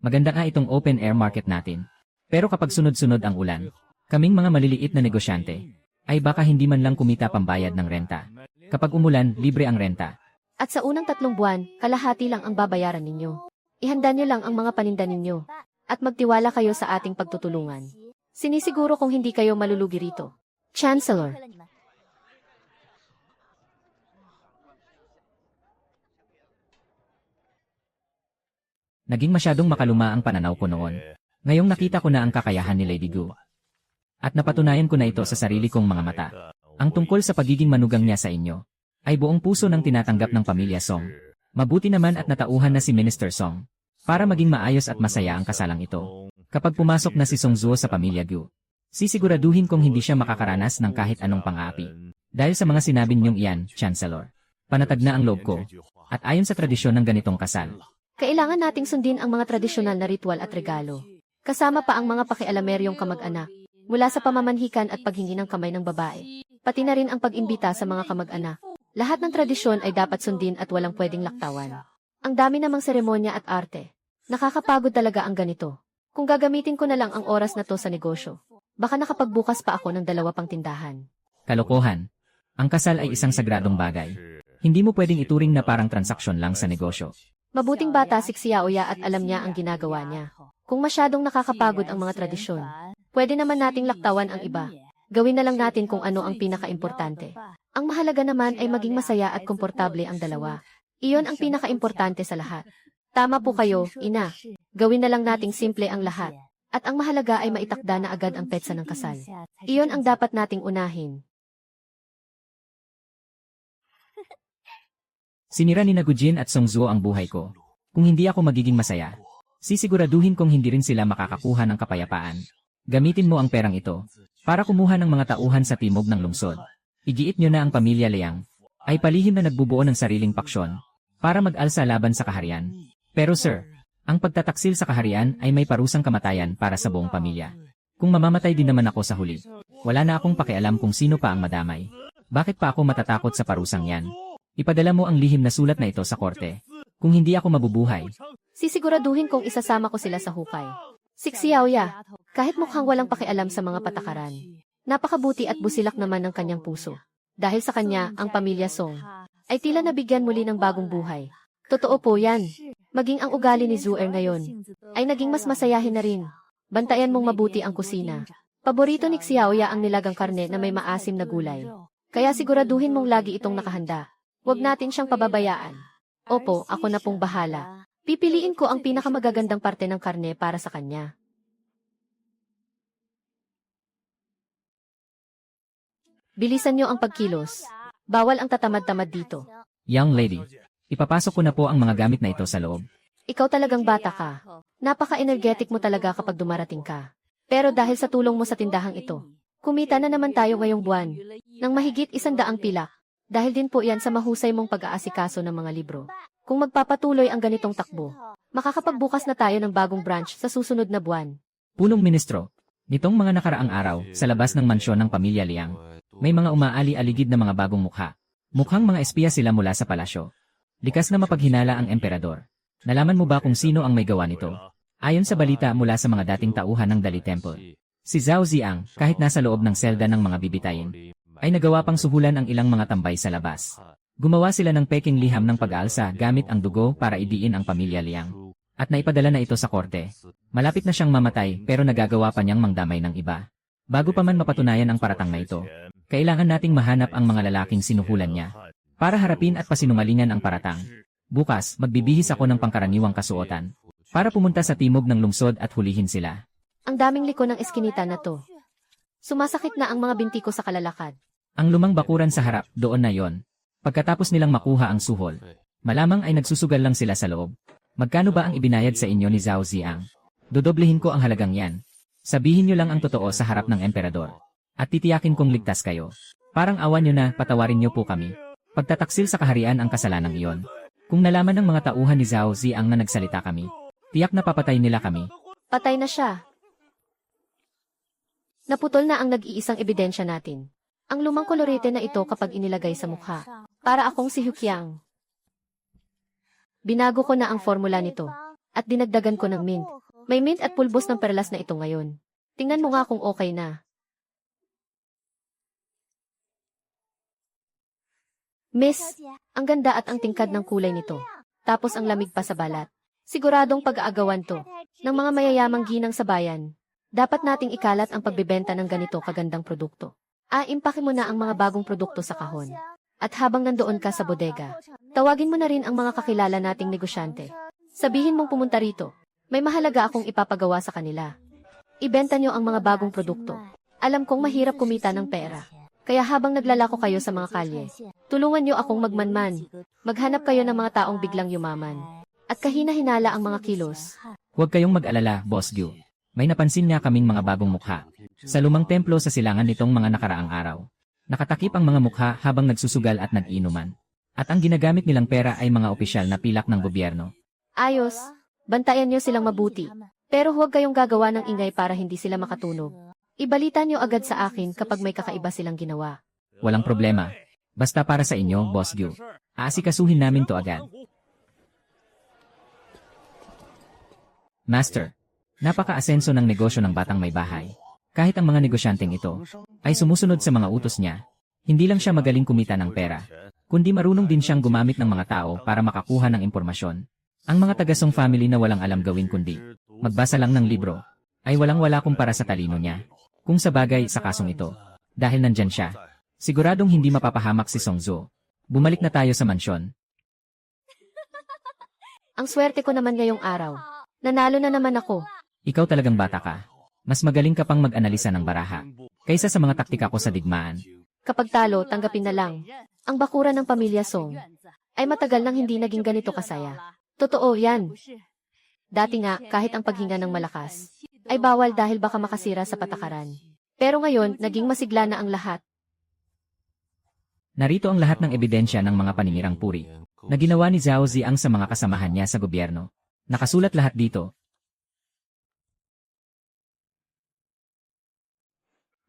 Maganda nga itong open-air market natin. Pero kapag sunod-sunod ang ulan, kaming mga maliliit na negosyante, ay baka hindi man lang kumita pambayad ng renta. Kapag umulan, libre ang renta. At sa unang 3 buwan, kalahati lang ang babayaran ninyo. Ihanda niyo lang ang mga paninda ninyo. At magtiwala kayo sa ating pagtutulungan. Sinisiguro kung hindi kayo malulugi rito. Chancellor. Naging masyadong makaluma ang pananaw ko noon. Ngayong nakita ko na ang kakayahan ni Lady Gu. At napatunayan ko na ito sa sarili kong mga mata. Ang tungkol sa pagiging manugang niya sa inyo, ay buong puso ng tinatanggap ng pamilya Song. Mabuti naman at natauhan na si Minister Song. Para maging maayos at masaya ang kasalang ito. Kapag pumasok na si Song Zuo sa pamilya Gu, sisiguraduhin kong hindi siya makakaranas ng kahit anong pang-aapi. Dahil sa mga sinabi niyong iyan, Chancellor, panatag na ang loob ko. At ayon sa tradisyon ng ganitong kasal, Kailangan nating sundin ang mga tradisyonal na ritual at regalo. Kasama pa ang mga pakialameryong kamag-anak, mula sa pamamanhikan at paghingi ng kamay ng babae, pati na rin ang pag-imbita sa mga kamag-anak. Lahat ng tradisyon ay dapat sundin at walang pwedeng laktawan. Ang dami namang seremonya at arte. Nakakapagod talaga ang ganito. Kung gagamitin ko na lang ang oras na to sa negosyo, baka nakapagbukas pa ako ng 2 pang tindahan. Kalokohan. Ang kasal ay isang sagradong bagay. Hindi mo pwedeng ituring na parang transaksyon lang sa negosyo. Mabuting bata si Xiaoya at alam niya ang ginagawa niya. Kung masyadong nakakapagod ang mga tradisyon, pwede naman nating laktawan ang iba. Gawin na lang natin kung ano ang pinaka-importante. Ang mahalaga naman ay maging masaya at komportable ang dalawa. Iyon ang pinaka-importante sa lahat. Tama po kayo, ina. Gawin na lang nating simple ang lahat. At ang mahalaga ay maitakda na agad ang petsa ng kasal. Iyon ang dapat nating unahin. Sinira ni Gujin at Song Zuo ang buhay ko. Kung hindi ako magiging masaya, sisiguraduhin kong hindi rin sila makakakuha ng kapayapaan. Gamitin mo ang perang ito para kumuha ng mga tauhan sa timog ng lungsod. Igiit nyo na ang pamilya Liang. Ay palihim na nagbubuo ng sariling paksyon para mag-alsa laban sa kaharian. Pero sir, ang pagtataksil sa kaharian ay may parusang kamatayan para sa buong pamilya. Kung mamamatay din naman ako sa huli, wala na akong pakialam kung sino pa ang madamay. Bakit pa ako matatakot sa parusang yan? Ipadala mo ang lihim na sulat na ito sa korte. Kung hindi ako mabubuhay, Sisiguraduhin kong isasama ko sila sa hukay. Si Xiaoya, kahit mukhang walang pakialam sa mga patakaran, napakabuti at busilak naman ng kanyang puso. Dahil sa kanya, ang pamilya Song ay tila nabigyan muli ng bagong buhay. Totoo po yan. Maging ang ugali ni Zuer ngayon ay naging mas masayahin na rin. Bantayan mong mabuti ang kusina. Paborito ni Xiaoya ang nilagang karne na may maasim na gulay. Kaya siguraduhin mong lagi itong nakahanda. Huwag natin siyang pababayaan. Opo, ako na pong bahala. Pipiliin ko ang pinakamagagandang parte ng karne para sa kanya. Bilisan niyo ang pagkilos. Bawal ang tatamad-tamad dito. young lady, ipapasok ko na po ang mga gamit na ito sa loob. Ikaw talagang bata ka. Napaka-energetic mo talaga kapag dumarating ka. Pero dahil sa tulong mo sa tindahang ito, kumita na naman tayo ngayong buwan ng mahigit 100 pilak. Dahil din po yan sa mahusay mong pag-aasikaso ng mga libro. Kung magpapatuloy ang ganitong takbo, makakapagbukas na tayo ng bagong branch sa susunod na buwan. Punong ministro, nitong mga nakaraang araw, sa labas ng mansyon ng pamilya Liang, may mga umaali-aligid na mga bagong mukha. Mukhang mga espiya sila mula sa palasyo. Likas na mapaghinala ang emperador. Nalaman mo ba kung sino ang may gawa nito? Ayon sa balita mula sa mga dating tauhan ng Dali Temple, si Zhao Ziang, kahit nasa loob ng selda ng mga bibitayin, ay nagawa pang suhulan ang ilang mga tambay sa labas. Gumawa sila ng peking liham ng pag-aalsa gamit ang dugo para idiin ang pamilya Liang. At naipadala na ito sa korte. Malapit na siyang mamatay pero nagagawa pa niyang mangdamay ng iba. Bago pa man mapatunayan ang paratang na ito, kailangan nating mahanap ang mga lalaking sinuhulan niya para harapin at pasinungalingan ang paratang. Bukas, magbibihis ako ng pangkaraniwang kasuotan para pumunta sa timog ng lungsod at hulihin sila. Ang daming liko ng eskinita na to. Sumasakit na ang mga binti ko sa kalalakad. Ang lumang bakuran sa harap, doon na yon. Pagkatapos nilang makuha ang suhol, malamang ay nagsusugal lang sila sa loob. Magkano ba ang ibinayad sa inyo ni Zhao Ziang? Dodoblehin ko ang halagang yan. Sabihin niyo lang ang totoo sa harap ng emperador. At titiyakin kong ligtas kayo. Parang awan niyo na, patawarin niyo po kami. Pagtataksil sa kaharian ang kasalanang iyon. Kung nalaman ng mga tauhan ni Zhao Ziang na nagsalita kami, tiyak na papatay nila kami. Patay na siya. Naputol na ang nag-iisang ebidensya natin. Ang lumang kolorete na ito kapag inilagay sa mukha. Para akong si Hukyang. Binago ko na ang formula nito. At dinagdagan ko ng mint. May mint at pulbos ng perlas na ito ngayon. Tingnan mo nga kung okay na. Miss, ang ganda at ang tingkad ng kulay nito. Tapos ang lamig pa sa balat. Siguradong pag-aagawan to ng mga mayayamang ginang sa bayan. Dapat nating ikalat ang pagbebenta ng ganito kagandang produkto. Impake mo na ang mga bagong produkto sa kahon. At habang nandoon ka sa bodega, tawagin mo na rin ang mga kakilala nating negosyante. Sabihin mong pumunta rito. May mahalaga akong ipapagawa sa kanila. Ibenta nyo ang mga bagong produkto. Alam kong mahirap kumita ng pera. Kaya habang naglalako kayo sa mga kalye, tulungan nyo akong magmanman. Maghanap kayo ng mga taong biglang yumaman. At kahina-hinala ang mga kilos. Huwag kayong mag-alala, Boss Gyu. May napansin nga kaming mga bagong mukha. Sa lumang templo sa silangan nitong mga nakaraang araw. Nakatakip ang mga mukha habang nagsusugal at nag-inuman. At ang ginagamit nilang pera ay mga opisyal na pilak ng gobyerno. Ayos. Bantayan nyo silang mabuti. Pero huwag kayong gagawa ng ingay para hindi sila makatunog. Ibalita nyo agad sa akin kapag may kakaiba silang ginawa. Walang problema. Basta para sa inyo, Boss Gyu. Aasikasuhin namin to agad. Master, Napaka-asenso ng negosyo ng batang may bahay. Kahit ang mga negosyanteng ito ay sumusunod sa mga utos niya, hindi lang siya magaling kumita ng pera, kundi marunong din siyang gumamit ng mga tao para makakuha ng impormasyon. Ang mga taga-Song family na walang alam gawin kundi magbasa lang ng libro, ay walang-wala kumpara sa talino niya. Kung sa bagay sa kasong ito, dahil nandyan siya, siguradong hindi mapapahamak si Songzo. Bumalik na tayo sa mansyon. Ang swerte ko naman ngayong araw. Nanalo na naman ako. Ikaw talagang bata ka. Mas magaling ka pang mag-analisa ng baraha kaysa sa mga taktika ko sa digmaan. Kapag talo, tanggapin na lang. Ang bakuran ng pamilya Song ay matagal nang hindi naging ganito kasaya. Totoo yan. Dati nga, kahit ang paghinga ng malakas, ay bawal dahil baka makasira sa patakaran. Pero ngayon, naging masigla na ang lahat. Narito ang lahat ng ebidensya ng mga paninirang puri na ginawa ni Zhao Ziang sa mga kasamahan niya sa gobyerno. Nakasulat lahat dito.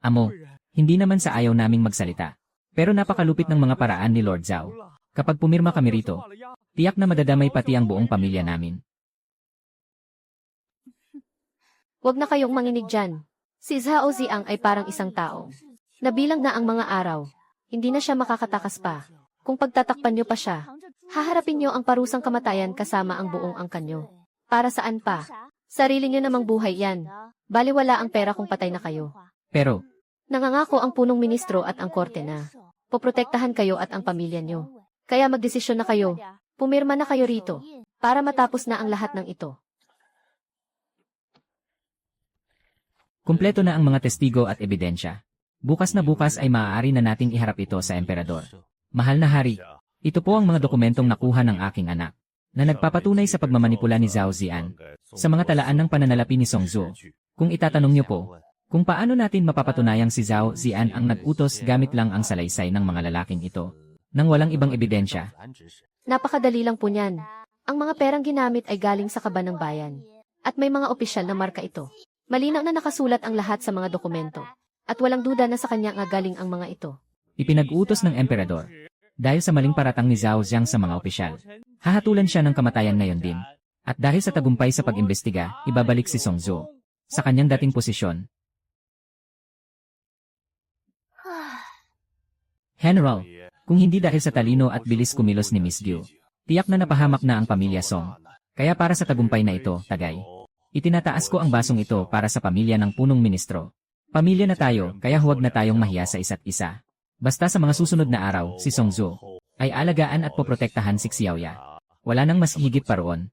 Amo, hindi naman sa ayaw naming magsalita. Pero napakalupit ng mga paraan ni Lord Zhao. Kapag pumirma kami rito, tiyak na madadamay pati ang buong pamilya namin. Huwag na kayong manginig dyan. Si Zhao Ziang ay parang isang tao. Nabilang na ang mga araw. Hindi na siya makakatakas pa. Kung pagtatakpan niyo pa siya, haharapin niyo ang parusang kamatayan kasama ang buong angkan niyo. Para saan pa? Sarili niyo namang buhay yan. Baliwala ang pera kung patay na kayo. Pero, Nangangako ang punong ministro at ang korte na poprotektahan kayo at ang pamilya niyo. Kaya magdesisyon na kayo. Pumirma na kayo rito para matapos na ang lahat ng ito. kumpleto na ang mga testigo at ebidensya. Bukas na bukas ay maaari na nating iharap ito sa emperador. Mahal na hari, ito po ang mga dokumentong nakuha ng aking anak na nagpapatunay sa pagmamanipula ni Zhao Zian sa mga talaan ng pananalapi ni Songzo. Kung itatanong niyo po, kung paano natin mapapatunayang si Zhao Zian ang nag-utos gamit lang ang salaysay ng mga lalaking ito, nang walang ibang ebidensya. Napakadali lang po niyan. Ang mga perang ginamit ay galing sa kaban ng bayan. At may mga opisyal na marka ito. Malinaw na nakasulat ang lahat sa mga dokumento. At walang duda na sa kanya nga galing ang mga ito. Ipinag-utos ng emperador. Dahil sa maling paratang ni Zhao Ziang sa mga opisyal, hahatulan siya ng kamatayan ngayon din. At dahil sa tagumpay sa pag-imbestiga, ibabalik si Songzo sa kanyang dating posisyon. General, kung hindi dahil sa talino at bilis kumilos ni Miss Liu, tiyak na napahamak na ang pamilya Song. Kaya para sa tagumpay na ito, Tagay, itinataas ko ang basong ito para sa pamilya ng punong ministro. Pamilya na tayo, kaya huwag na tayong mahiya sa isa't isa. Basta sa mga susunod na araw, si Songzo ay alagaan at poprotektahan si Xiaoya. Wala nang mas higit pa roon.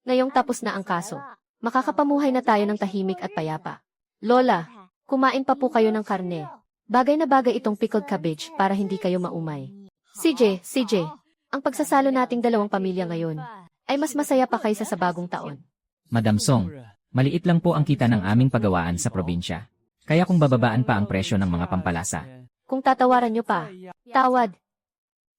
Ngayong tapos na ang kaso, makakapamuhay na tayo ng tahimik at payapa. Lola, kumain pa po kayo ng karne. Bagay na bagay itong pickled cabbage para hindi kayo maumay. CJ, ang pagsasalo nating dalawang pamilya ngayon ay mas masaya pa kaysa sa bagong taon. Madam Song, maliit lang po ang kita ng aming pagawaan sa probinsya. Kaya kung bababaan pa ang presyo ng mga pampalasa, Kung tatawaran nyo pa, tawad.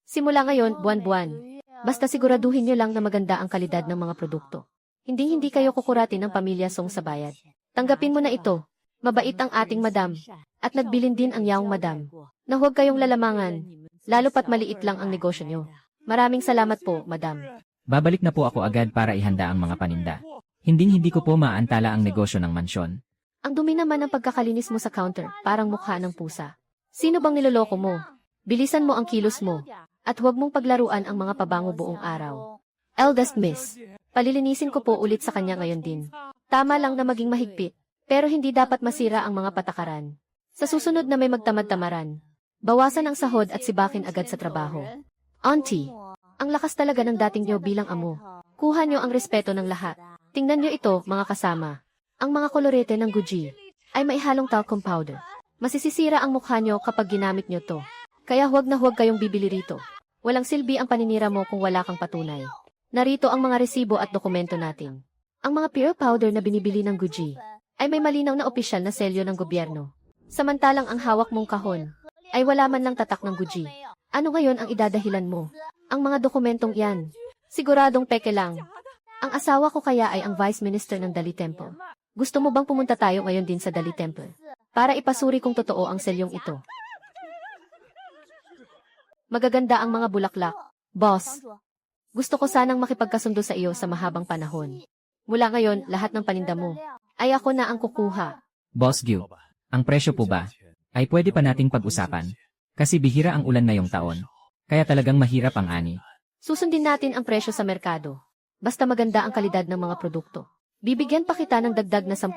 Simula ngayon, buwan-buwan. Basta siguraduhin nyo lang na maganda ang kalidad ng mga produkto. Hindi kayo kukuratin ng pamilya Song sa bayad. Tanggapin mo na ito. Mabait ang ating madam. At nagbilin din ang yaong madam. Na huwag kayong lalamangan. Lalo pat maliit lang ang negosyo nyo. Maraming salamat po, madam. babalik na po ako agad para ihanda ang mga paninda. Hindi ko po maantala ang negosyo ng mansyon. Ang dumi naman ng pagkakalinis mo sa counter, parang mukha ng pusa. Sino bang niloloko mo? Bilisan mo ang kilos mo. At huwag mong paglaruan ang mga pabango buong araw. Eldest Miss, palilinisin ko po ulit sa kanya ngayon din. Tama lang na maging mahigpit. Pero hindi dapat masira ang mga patakaran. Sa susunod na may magtamad-tamaran, bawasan ang sahod at sibakin agad sa trabaho. Auntie, ang lakas talaga ng dating nyo bilang amo. Kuha nyo ang respeto ng lahat. Tingnan nyo ito, mga kasama. Ang mga kolorete ng Gucci ay maihalong talcum powder. Masisisira ang mukha nyo kapag ginamit nyo to. Kaya huwag na huwag kayong bibili rito. Walang silbi ang paninira mo kung wala kang patunay. Narito ang mga resibo at dokumento natin. Ang mga pure powder na binibili ng Gucci ay may malinaw na opisyal na selyo ng gobyerno. Samantalang ang hawak mong kahon ay wala man lang tatak ng Gucci. Ano ngayon ang idadahilan mo? Ang mga dokumentong iyan, siguradong peke lang. Ang asawa ko kaya ay ang Vice Minister ng Dali Temple. Gusto mo bang pumunta tayo ngayon din sa Dali Temple? Para ipasuri kung totoo ang selyong ito. Magaganda ang mga bulaklak. Boss, Gusto ko sanang makipagkasundo sa iyo sa mahabang panahon. Mula ngayon, lahat ng paninda mo ay ako na ang kukuha. Boss Gyu, ang presyo po ba ay pwede pa nating pag-usapan? Kasi bihira ang ulan ngayong taon. Kaya talagang mahirap ang ani. Susundin natin ang presyo sa merkado. Basta maganda ang kalidad ng mga produkto. Bibigyan pa kita ng dagdag na 10%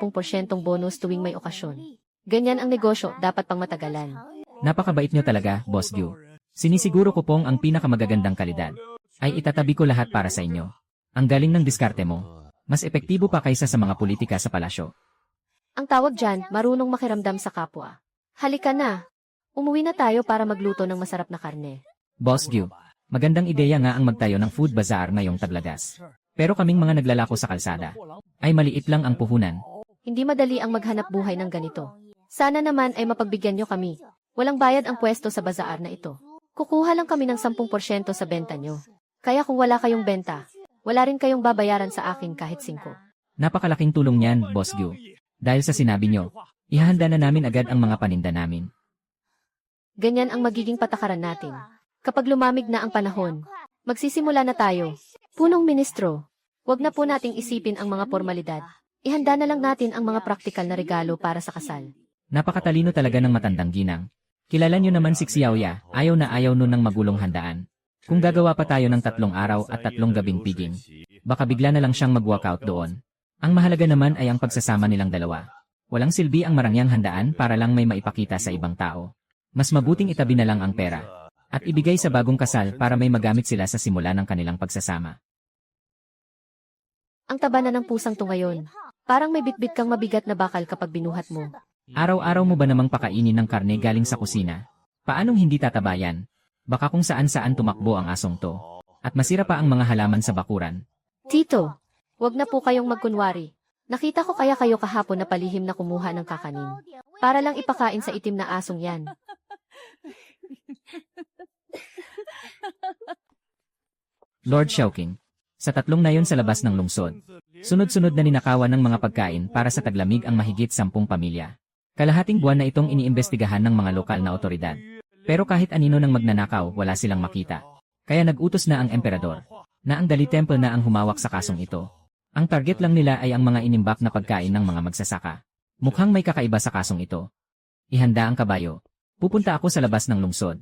bonus tuwing may okasyon. Ganyan ang negosyo, dapat pang matagalan. Napakabait nyo talaga, Boss Gyu. Sinisiguro ko pong ang pinakamagagandang kalidad ay itatabi ko lahat para sa inyo. Ang galing ng diskarte mo. Mas epektibo pa kaysa sa mga politika sa palasyo. Ang tawag dyan, marunong makiramdam sa kapwa. Halika na. Umuwi na tayo para magluto ng masarap na karne. Boss Gyu, magandang ideya nga ang magtayo ng food bazaar ngayong Taglagas. Pero kaming mga naglalako sa kalsada ay maliit lang ang puhunan. Hindi madali ang maghanap buhay ng ganito. Sana naman ay mapagbigyan nyo kami. Walang bayad ang pwesto sa bazaar na ito. Kukuha lang kami ng 10% sa benta nyo. Kaya kung wala kayong benta, wala rin kayong babayaran sa akin kahit 5. Napakalaking tulong niyan, Boss Gyu. Dahil sa sinabi nyo, ihahanda na namin agad ang mga paninda namin. Ganyan ang magiging patakaran natin. Kapag lumamig na ang panahon, magsisimula na tayo. Punong ministro, wag na po nating isipin ang mga formalidad. Ihanda na lang natin ang mga praktikal na regalo para sa kasal. Napakatalino talaga ng matandang ginang. Kilala nyo naman si Xiaoya, ayaw na ayaw nun ng magulong handaan. Kung gagawa pa tayo ng 3 araw at 3 gabing piging, baka bigla na lang siyang mag-walkout doon. Ang mahalaga naman ay ang pagsasama nilang dalawa. Walang silbi ang marangyang handaan para lang may maipakita sa ibang tao. Mas mabuting itabi na lang ang pera at ibigay sa bagong kasal para may magamit sila sa simula ng kanilang pagsasama. Ang taba na ng pusang to ngayon. Parang may bitbit kang mabigat na bakal kapag binuhat mo. Araw-araw mo ba namang pakainin ng karne galing sa kusina? Paanong hindi tatabayan? Baka kung saan-saan tumakbo ang asong to. At masira pa ang mga halaman sa bakuran. Tito, wag na po kayong magkunwari. Nakita ko kaya kayo kahapon na palihim na kumuha ng kakanin. Para lang ipakain sa itim na asong yan. Lord Xiaoqing, sa 3 na yon sa labas ng lungsod, sunod-sunod na ninakawan ng mga pagkain para sa taglamig ang mahigit 10 pamilya. Kalahating buwan na itong iniimbestigahan ng mga lokal na otoridad. Pero kahit anino ng magnanakaw, wala silang makita. Kaya nag-utos na ang emperador, na ang Dali Temple na ang humawak sa kasong ito. Ang target lang nila ay ang mga inimbak na pagkain ng mga magsasaka. Mukhang may kakaiba sa kasong ito. Ihanda ang kabayo. Pupunta ako sa labas ng lungsod.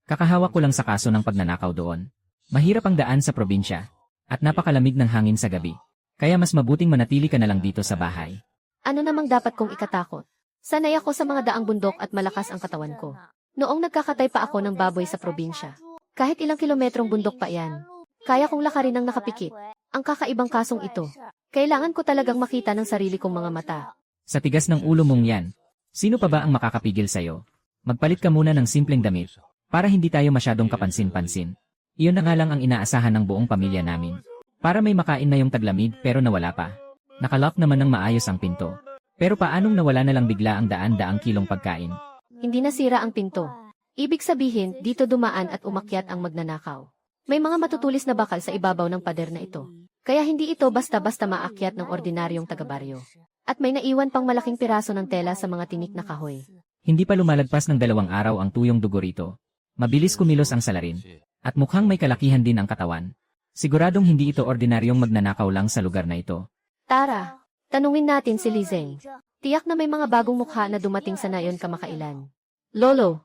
Kakahawak ko lang sa kaso ng pagnanakaw doon. Mahirap ang daan sa probinsya, at napakalamig ng hangin sa gabi. Kaya mas mabuting manatili ka na lang dito sa bahay. Ano namang dapat kong ikatakot? Sanay ako sa mga daang bundok at malakas ang katawan ko. Noong nagkakatay pa ako ng baboy sa probinsya. Kahit ilang kilometrong bundok pa yan. Kaya kong lakarin ng nakapikit. Ang kakaibang kasong ito. Kailangan ko talagang makita ng sarili kong mga mata. Sa tigas ng ulo mong yan, sino pa ba ang makakapigil sa'yo? Magpalit ka muna ng simpleng damit, para hindi tayo masyadong kapansin-pansin. Iyon na nga lang ang inaasahan ng buong pamilya namin. Para may makain na yung taglamig pero nawala pa. Nakalock naman ng maayos ang pinto. Pero paanong nawala na lang bigla ang daan-daang kilong pagkain? Hindi nasira ang pinto. Ibig sabihin, dito dumaan at umakyat ang magnanakaw. May mga matutulis na bakal sa ibabaw ng pader na ito. Kaya hindi ito basta-basta maakyat ng ordinaryong taga-baryo. At may naiwan pang malaking piraso ng tela sa mga tinik na kahoy. Hindi pa lumalagpas ng 2 araw ang tuyong dugo rito. Mabilis kumilos ang salarin. At mukhang may kalakihan din ang katawan. Siguradong hindi ito ordinaryong magnanakaw lang sa lugar na ito. Tara, tanungin natin si Li Zeng. Tiyak na may mga bagong mukha na dumating sa nayon kamakailan. Lolo,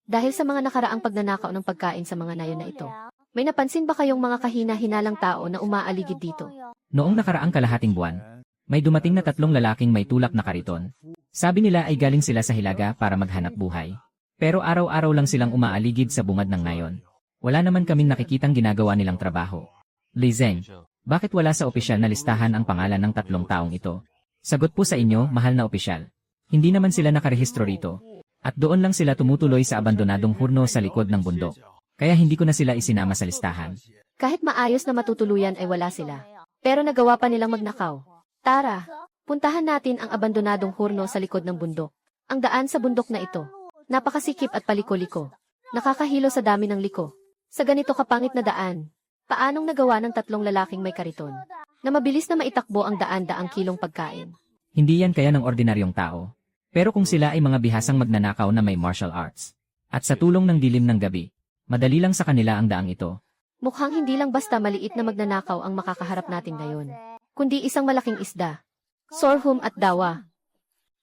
dahil sa mga nakaraang pagnanakaw ng pagkain sa mga nayon na ito, may napansin ba kayong mga kahina-hinalang tao na umaaligid dito? Noong nakaraang kalahating buwan, may dumating na 3 lalaking may tulak na kariton. Sabi nila ay galing sila sa Hilaga para maghanap buhay. Pero araw-araw lang silang umaaligid sa bungad ng nayon. Wala naman kaming nakikitang ginagawa nilang trabaho. Li Zeng, bakit wala sa opisyal na listahan ang pangalan ng 3 taong ito? Sagot po sa inyo, mahal na opisyal. Hindi naman sila nakarehistro rito. At doon lang sila tumutuloy sa abandonadong hurno sa likod ng bundok. Kaya hindi ko na sila isinama sa listahan. Kahit maayos na matutuluyan ay wala sila. Pero nagawa pa nilang magnakaw. Tara, puntahan natin ang abandonadong hurno sa likod ng bundok. Ang daan sa bundok na ito. Napakasikip at paliko-liko. Nakakahilo sa dami ng liko. Sa ganito kapangit na daan, paanong nagawa ng 3 lalaking may kariton na mabilis na maitakbo ang daan-daang kilong pagkain? Hindi yan kaya ng ordinaryong tao. Pero kung sila ay mga bihasang magnanakaw na may martial arts, at sa tulong ng dilim ng gabi, Madali lang sa kanila ang daang ito. Mukhang hindi lang basta maliit na magnanakaw ang makakaharap natin ngayon, kundi isang malaking isda, sorghum at dawa.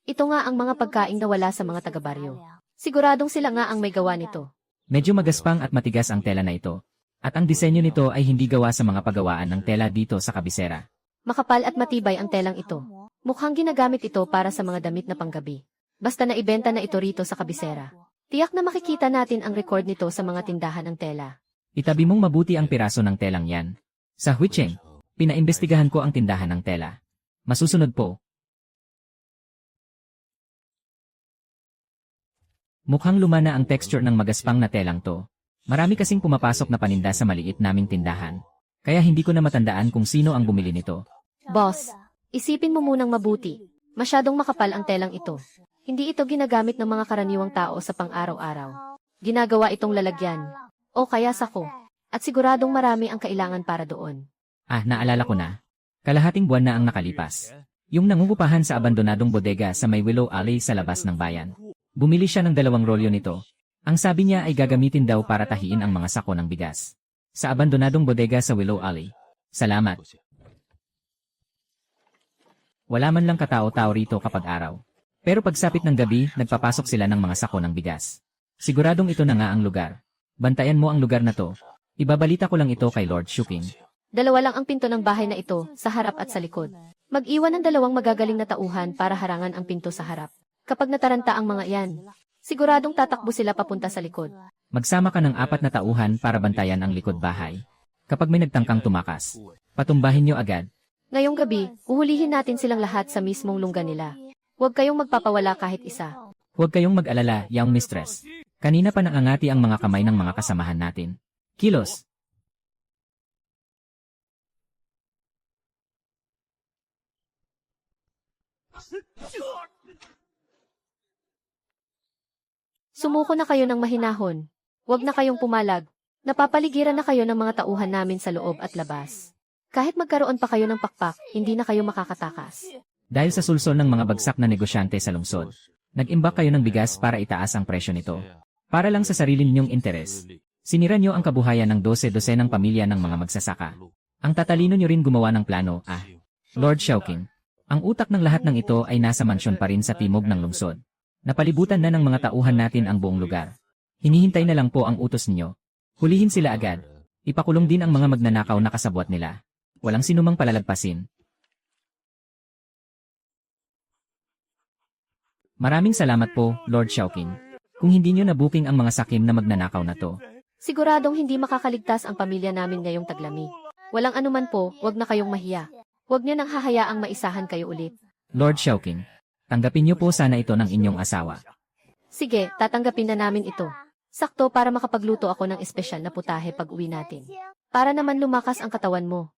Ito nga ang mga pagkaing nawala sa mga taga-baryo. Siguradong sila nga ang may gawa nito. Medyo magaspang at matigas ang tela na ito. At ang disenyo nito ay hindi gawa sa mga pagawaan ng tela dito sa kabisera. Makapal at matibay ang telang ito. Mukhang ginagamit ito para sa mga damit na panggabi. Basta naibenta na ito rito sa kabisera. Tiyak na makikita natin ang record nito sa mga tindahan ng tela. Itabi mong mabuti ang piraso ng telang yan. Sa Huicheng, pinaimbestigahan ko ang tindahan ng tela. Masusunod po. Mukhang lumana ang texture ng magaspang na telang to. Marami kasing pumapasok na paninda sa maliit naming tindahan. Kaya hindi ko na matandaan kung sino ang bumili nito. Boss, isipin mo munang mabuti. Masyadong makapal ang telang ito. Hindi ito ginagamit ng mga karaniwang tao sa pang-araw-araw. Ginagawa itong lalagyan. O kaya sako. At siguradong marami ang kailangan para doon. Ah, naalala ko na. Kalahating buwan na ang nakalipas. Yung nangungupahan sa abandonadong bodega sa may Willow Alley sa labas ng bayan. Bumili siya ng 2 rolyo nito. Ang sabi niya ay gagamitin daw para tahiin ang mga sako ng bigas. Sa abandonadong bodega sa Willow Alley. Salamat. Wala man lang katao-tao rito kapag araw. Pero pagsapit ng gabi, nagpapasok sila ng mga sako ng bigas. Siguradong ito na nga ang lugar. Bantayan mo ang lugar na to. Ibabalita ko lang ito kay Lord Shuking. 2 lang ang pinto ng bahay na ito, sa harap at sa likod. Mag-iwan ng 2 magagaling na tauhan para harangan ang pinto sa harap. Kapag nataranta ang mga yan, siguradong tatakbo sila papunta sa likod. Magsama ka ng 4 na tauhan para bantayan ang likod bahay. Kapag may nagtangkang tumakas, patumbahin nyo agad. Ngayong gabi, uhulihin natin silang lahat sa mismong lungga nila. Huwag kayong magpapawala kahit isa. Huwag kayong mag-alala, young mistress. Kanina pa nangangati ang mga kamay ng mga kasamahan natin. Kilos! Sumuko na kayo ng mahinahon. Huwag na kayong pumalag. Napapaligiran na kayo ng mga tauhan namin sa loob at labas. Kahit magkaroon pa kayo ng pakpak, hindi na kayo makakatakas. Dahil sa sulsol ng mga bagsak na negosyante sa lungsod, nag-imbak kayo ng bigas para itaas ang presyo nito. Para lang sa sarili ninyong interes. Sinira nyo ang kabuhayan ng 12-12 ng pamilya ng mga magsasaka. Ang tatalino nyo rin gumawa ng plano, Lord Shouking. Ang utak ng lahat ng ito ay nasa mansyon pa rin sa timog ng lungsod. Napalibutan na ng mga tauhan natin ang buong lugar. Hinihintay na lang po ang utos ninyo. Hulihin sila agad. Ipakulong din ang mga magnanakaw na kasabwat nila. Walang sinumang palalagpasin. Maraming salamat po, Lord Shouking. Kung hindi nyo na-booking ang mga sakim na magnanakaw na to. Siguradong hindi makakaligtas ang pamilya namin ngayong taglami. Walang anuman po, huwag na kayong mahiya. Huwag niyo nang hahayaang maisahan kayo ulit. Lord Shouking, tanggapin niyo po sana ito ng inyong asawa. Sige, tatanggapin na namin ito. Sakto para makapagluto ako ng espesyal na putahe pag uwi natin. Para naman lumakas ang katawan mo.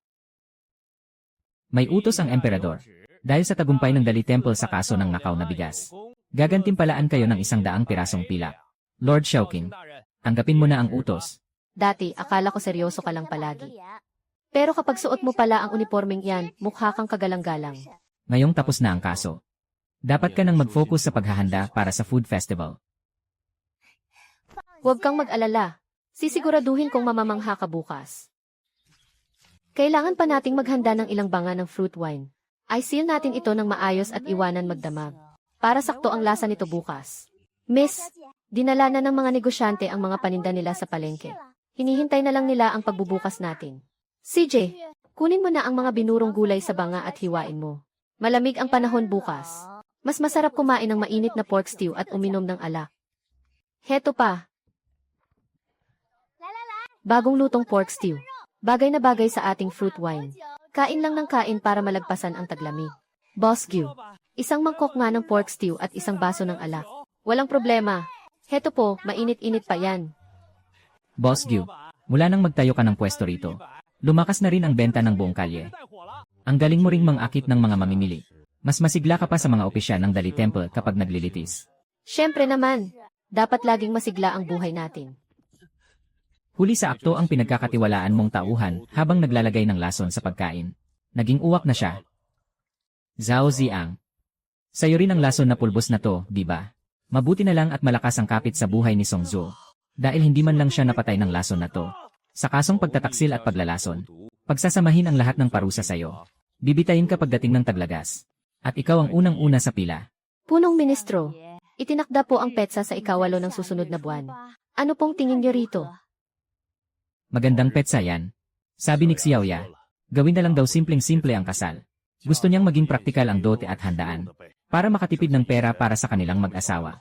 May utos ang emperador. Dahil sa tagumpay ng Dali Temple sa kaso ng nakaw na bigas. Gagantimpalaan kayo ng 100 pirasong pilak. Lord Shouking, tanggapin mo na ang utos. Dati, akala ko seryoso ka lang palagi. Pero kapag suot mo pala ang uniformeng yan, mukha kang kagalang-galang. Ngayong tapos na ang kaso. Dapat ka nang mag-focus sa paghahanda para sa food festival. Huwag kang mag-alala. Sisiguraduhin kong mamamangha ka bukas. Kailangan pa nating maghanda ng ilang banga ng fruit wine. I-seal natin ito ng maayos at iwanan magdamag. Para sakto ang lasa nito bukas. Miss, dinala na ng mga negosyante ang mga paninda nila sa palengke. Hinihintay na lang nila ang pagbubukas natin. CJ, kunin mo na ang mga binurong gulay sa banga at hiwain mo. Malamig ang panahon bukas. Mas masarap kumain ng mainit na pork stew at uminom ng alak. Heto pa. Bagong lutong pork stew. Bagay na bagay sa ating fruit wine. Kain lang ng kain para malagpasan ang taglamig. Boss Gyu, isang mangkok nga ng pork stew at isang baso ng alak. Walang problema. Heto po, mainit-init pa yan. Boss Gyu, mula nang magtayo ka ng pwesto rito, lumakas na rin ang benta ng buong kalye. Ang galing mo ring mangakit ng mga mamimili. Mas masigla ka pa sa mga opisyal ng Dali Temple kapag naglilitis. Siyempre naman, dapat laging masigla ang buhay natin. Huli sa akto ang pinagkakatiwalaan mong tauhan habang naglalagay ng lason sa pagkain. Naging uwak na siya. Zhao Ziang. Sa'yo rin ang lason na pulbos na to, di ba? Mabuti na lang at malakas ang kapit sa buhay ni Song Zhou. Dahil hindi man lang siya napatay ng lason na to. Sa kasong pagtataksil at paglalason, pagsasamahin ang lahat ng parusa sa'yo. Bibitayin ka pagdating ng taglagas. At ikaw ang unang-una sa pila. Punong Ministro, itinakda po ang petsa sa ikawalo ng susunod na buwan. Ano pong tingin niyo rito? Magandang petsa yan. Sabi ni Xiaoya, gawin na lang daw simpleng-simple ang kasal. Gusto niyang maging praktikal ang dote at handaan, para makatipid ng pera para sa kanilang mag-asawa.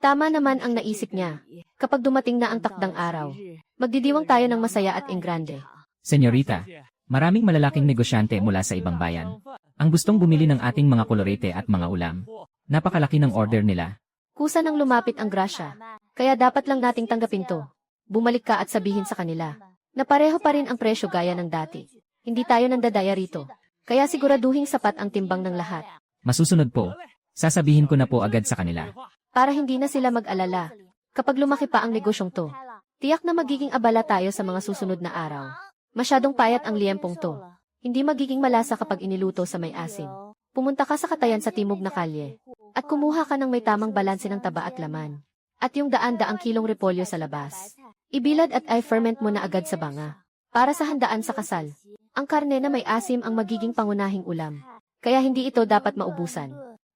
Tama naman ang naisip niya. Kapag dumating na ang takdang araw, magdidiwang tayo ng masaya at engrande. Senyorita, maraming malalaking negosyante mula sa ibang bayan. Ang gustong bumili ng ating mga kolorete at mga ulam. Napakalaki ng order nila. Kusa nang lumapit ang grasya, kaya dapat lang nating tanggapin to. Bumalik ka at sabihin sa kanila na pareho pa rin ang presyo gaya ng dati. Hindi tayo nandadaya rito, kaya siguraduhing sapat ang timbang ng lahat. Masusunod po, sasabihin ko na po agad sa kanila. Para hindi na sila mag-alala. Kapag lumaki pa ang negosyong to, tiyak na magiging abala tayo sa mga susunod na araw. Masyadong payat ang liempong to. Hindi magiging malasa kapag iniluto sa may asin. Pumunta ka sa katayan sa timog na kalye at kumuha ka ng may tamang balanse ng taba at laman. At yung daan-daang kilong repolyo sa labas. Ibilad at i-ferment mo na agad sa banga. Para sa handaan sa kasal, ang karne na may asim ang magiging pangunahing ulam. Kaya hindi ito dapat maubusan.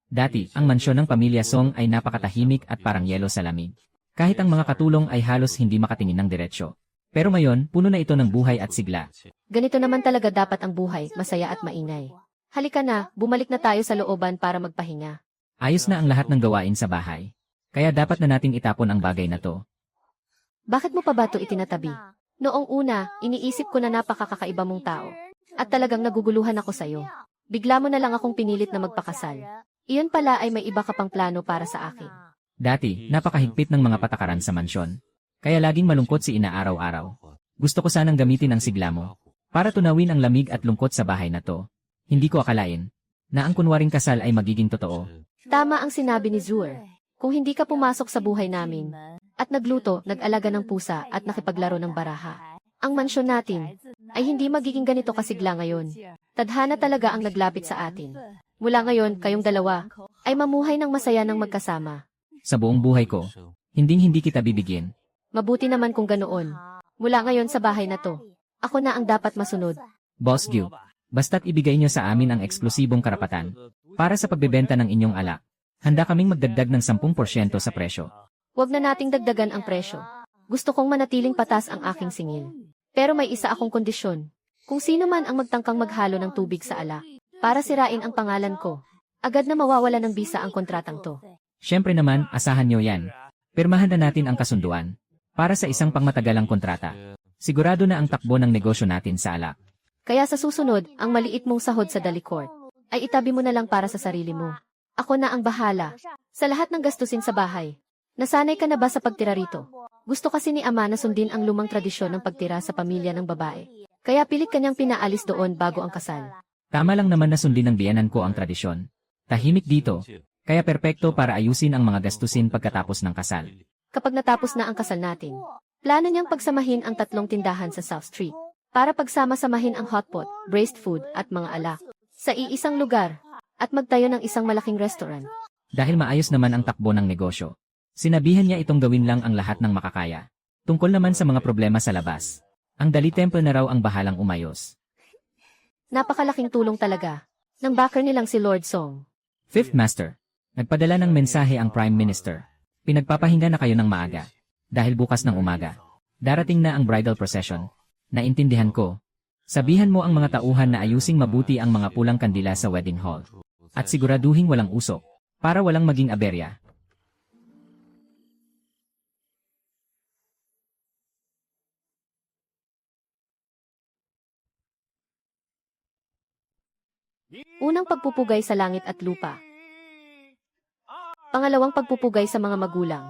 Dati, ang mansyon ng pamilya Song ay napakatahimik at parang yelo sa lamig. Kahit ang mga katulong ay halos hindi makatingin ng diretsyo. Pero ngayon, puno na ito ng buhay at sigla. Ganito naman talaga dapat ang buhay, masaya at maingay. Halika na, bumalik na tayo sa looban para magpahinga. Ayos na ang lahat ng gawain sa bahay. Kaya dapat na nating itapon ang bagay na to. Bakit mo pa ba ito itinatabi? Noong una, iniisip ko na napakakaiba mong tao. At talagang naguguluhan ako sa'yo. Bigla mo na lang akong pinilit na magpakasal. Iyon pala ay may iba ka pang plano para sa akin. Dati, napakahigpit ng mga patakaran sa mansyon. Kaya laging malungkot si ina araw-araw. Gusto ko sanang gamitin ang sigla mo para tunawin ang lamig at lungkot sa bahay na to. Hindi ko akalain na ang kunwaring kasal ay magiging totoo. Tama ang sinabi ni Zur. Kung hindi ka pumasok sa buhay namin at nagluto, nag-alaga ng pusa at nakipaglaro ng baraha, ang mansyon natin ay hindi magiging ganito kasigla ngayon. Tadhana talaga ang naglapit sa atin. Mula ngayon, kayong dalawa ay mamuhay ng masaya ng magkasama. Sa buong buhay ko, hindi kita bibigyan. Mabuti naman kung ganoon. Mula ngayon sa bahay na to, ako na ang dapat masunod. Boss Gyu, basta't ibigay niyo sa amin ang eksklusibong karapatan para sa pagbebenta ng inyong alak. Handa kaming magdagdag ng 10% sa presyo. Huwag na nating dagdagan ang presyo. Gusto kong manatiling patas ang aking singil. Pero may isa akong kondisyon. Kung sino man ang magtangkang maghalo ng tubig sa alak, para sirain ang pangalan ko, agad na mawawala ng bisa ang kontratang to. Siyempre naman, asahan niyo yan. Pirmahan na natin ang kasunduan para sa isang pangmatagalang kontrata. Sigurado na ang takbo ng negosyo natin sa alak. Kaya sa susunod, ang maliit mong sahod sa dalikort ay itabi mo na lang para sa sarili mo. Ako na ang bahala sa lahat ng gastusin sa bahay. Nasanay ka na ba sa pagtira rito? Gusto kasi ni Ama na sundin ang lumang tradisyon ng pagtira sa pamilya ng babae. Kaya pilit kanyang pinaalis doon bago ang kasal. Tama lang naman na sundin ng biyanan ko ang tradisyon. Tahimik dito, kaya perpekto para ayusin ang mga gastusin pagkatapos ng kasal. Kapag natapos na ang kasal natin, plano niyang pagsamahin ang 3 tindahan sa South Street para pagsama-samahin ang hotpot, braised food at mga alak sa iisang lugar at magtayo ng isang malaking restaurant. Dahil maayos naman ang takbo ng negosyo, sinabihan niya itong gawin lang ang lahat ng makakaya. Tungkol naman sa mga problema sa labas, ang Dali Temple na raw ang bahalang umayos. Napakalaking tulong talaga ng backer nilang si Lord Song. Fifth Master, nagpadala ng mensahe ang Prime Minister. Pinagpapahinga na kayo ng maaga. Dahil bukas ng umaga, darating na ang bridal procession. Naintindihan ko. Sabihan mo ang mga tauhan na ayusing mabuti ang mga pulang kandila sa wedding hall. At siguraduhing walang usok, para walang maging aberya. Unang pagpupugay sa langit at lupa. Pangalawang pagpupugay sa mga magulang.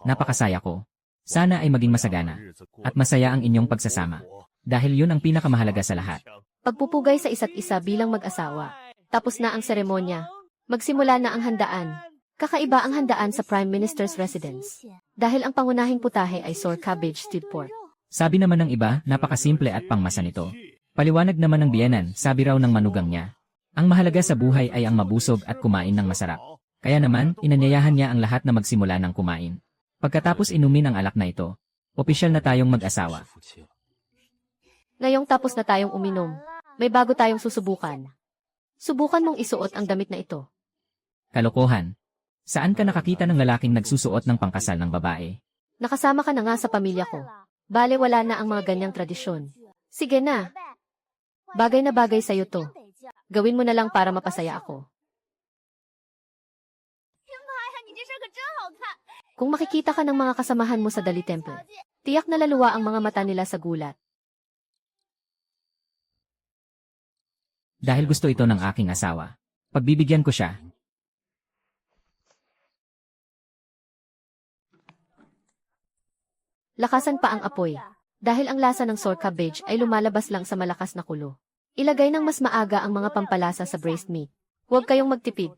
Napakasaya ko. Sana ay maging masagana. At masaya ang inyong pagsasama. Dahil yun ang pinakamahalaga sa lahat. Pagpupugay sa isa't isa bilang mag-asawa. Tapos na ang seremonya. Magsimula na ang handaan. Kakaiba ang handaan sa Prime Minister's residence. Dahil ang pangunahing putahe ay sour cabbage stewed pork. Sabi naman ng iba, napakasimple at pangmasa nito. Paliwanag naman ng biyenan, sabi raw ng manugang niya. Ang mahalaga sa buhay ay ang mabusog at kumain ng masarap. Kaya naman, inanyayahan niya ang lahat na magsimula ng kumain. Pagkatapos inumin ang alak na ito, opisyal na tayong mag-asawa. Ngayong tapos na tayong uminom, may bago tayong susubukan. Subukan mong isuot ang damit na ito. Kalokohan. Saan ka nakakita ng lalaking nagsusuot ng pangkasal ng babae? Nakasama ka na nga sa pamilya ko. Bale wala na ang mga ganyang tradisyon. Sige na. Bagay na bagay sa'yo to. Gawin mo na lang para mapasaya ako. Kung makikita ka ng mga kasamahan mo sa Dali Temple, tiyak na laluwa ang mga mata nila sa gulat. Dahil gusto ito ng aking asawa. Pagbibigyan ko siya. Lakasan pa ang apoy. Dahil ang lasa ng sour cabbage ay lumalabas lang sa malakas na kulo. Ilagay ng mas maaga ang mga pampalasa sa braised meat. Huwag kayong magtipid.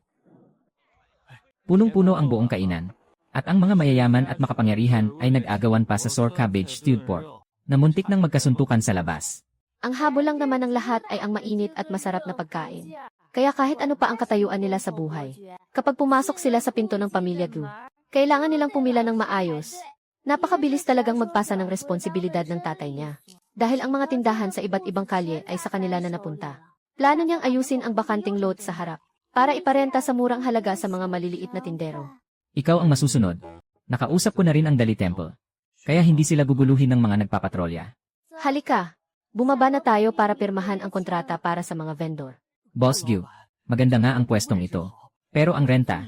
Punong-puno ang buong kainan. At ang mga mayayaman at makapangyarihan ay nag-agawan pa sa sour cabbage stewed pork, na muntik nang magkasuntukan sa labas. Ang habol lang naman ng lahat ay ang mainit at masarap na pagkain. Kaya kahit ano pa ang katayuan nila sa buhay, kapag pumasok sila sa pinto ng pamilya Gu, kailangan nilang pumila ng maayos. Napakabilis talagang magpasa ng responsibilidad ng tatay niya. Dahil ang mga tindahan sa iba't ibang kalye ay sa kanila na napunta. Plano niyang ayusin ang bakanting lot sa harap, para iparenta sa murang halaga sa mga maliliit na tindero. Ikaw ang masusunod. Nakausap ko na rin ang Dali Temple. Kaya hindi sila guguluhin ng mga nagpapatrolya. Halika, bumaba na tayo para pirmahan ang kontrata para sa mga vendor. Boss Gyu, maganda nga ang pwestong ito. Pero ang renta,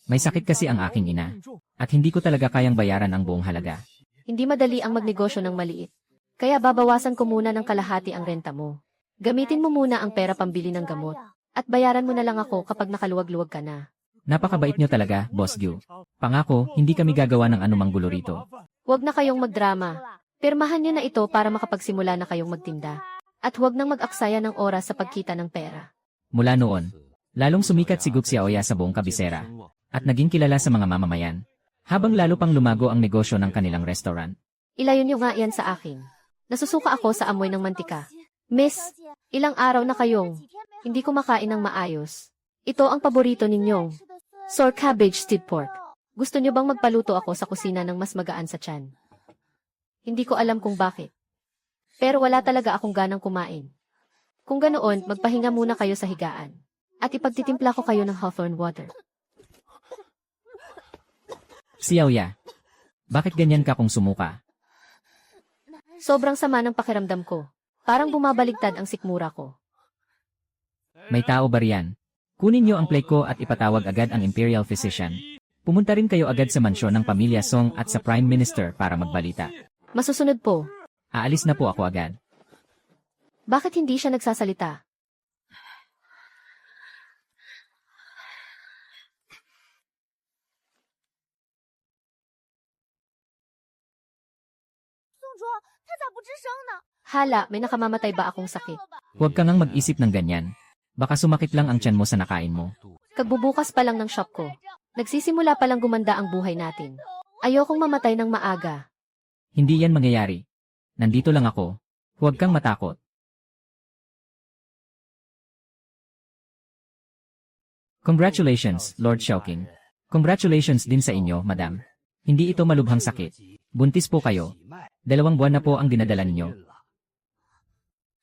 may sakit kasi ang aking ina. At hindi ko talaga kayang bayaran ang buong halaga. Hindi madali ang magnegosyo ng maliit. Kaya babawasan ko muna ng kalahati ang renta mo. Gamitin mo muna ang pera pambili ng gamot. At bayaran mo na lang ako kapag nakaluwag-luwag ka na. Napakabait niyo talaga, Boss Gyu. Pangako, hindi kami gagawa ng anumang gulo rito. Huwag na kayong magdrama. Pirmahan niyo na ito para makapagsimula na kayong magtinda. At huwag nang mag-aksaya ng oras sa pagkita ng pera. Mula noon, lalong sumikat si Gup Xiaoya sa buong Kabisera. At naging kilala sa mga mamamayan. Habang lalo pang lumago ang negosyo ng kanilang restaurant. Ilayon niyo nga yan sa akin. Nasusuka ako sa amoy ng mantika. Miss, ilang araw na kayong hindi kumakain ng maayos. Ito ang paborito ninyong sour cabbage stewed pork. Gusto niyo bang magpaluto ako sa kusina ng mas magaan sa tiyan? Hindi ko alam kung bakit. Pero wala talaga akong ganang kumain. Kung ganoon, magpahinga muna kayo sa higaan. At ipagtitimpla ko kayo ng hawthorn water. Xiaoya, bakit ganyan ka kung sumuka? Sobrang sama ng pakiramdam ko. Parang bumabaligtad ang sikmura ko. May tao ba riyan? Kunin niyo ang plate ko at ipatawag agad ang Imperial Physician. Pumunta rin kayo agad sa mansyon ng pamilya Song at sa Prime Minister para magbalita. Masusunod po. Aalis na po ako agad. Bakit hindi siya nagsasalita? Hala, may nakamamatay ba akong sakit? Huwag ka ngang mag-isip ng ganyan. Baka sumakit lang ang tiyan mo sa nakain mo. Kagbubukas pa lang ng shop ko. Nagsisimula pa lang gumanda ang buhay natin. Ayokong mamatay ng maaga. Hindi yan mangyayari. Nandito lang ako. Huwag kang matakot. Congratulations, Lord Xiaoqing. Congratulations din sa inyo, Madam. Hindi ito malubhang sakit. Buntis po kayo. 2 buwan na po ang dinadala ninyo.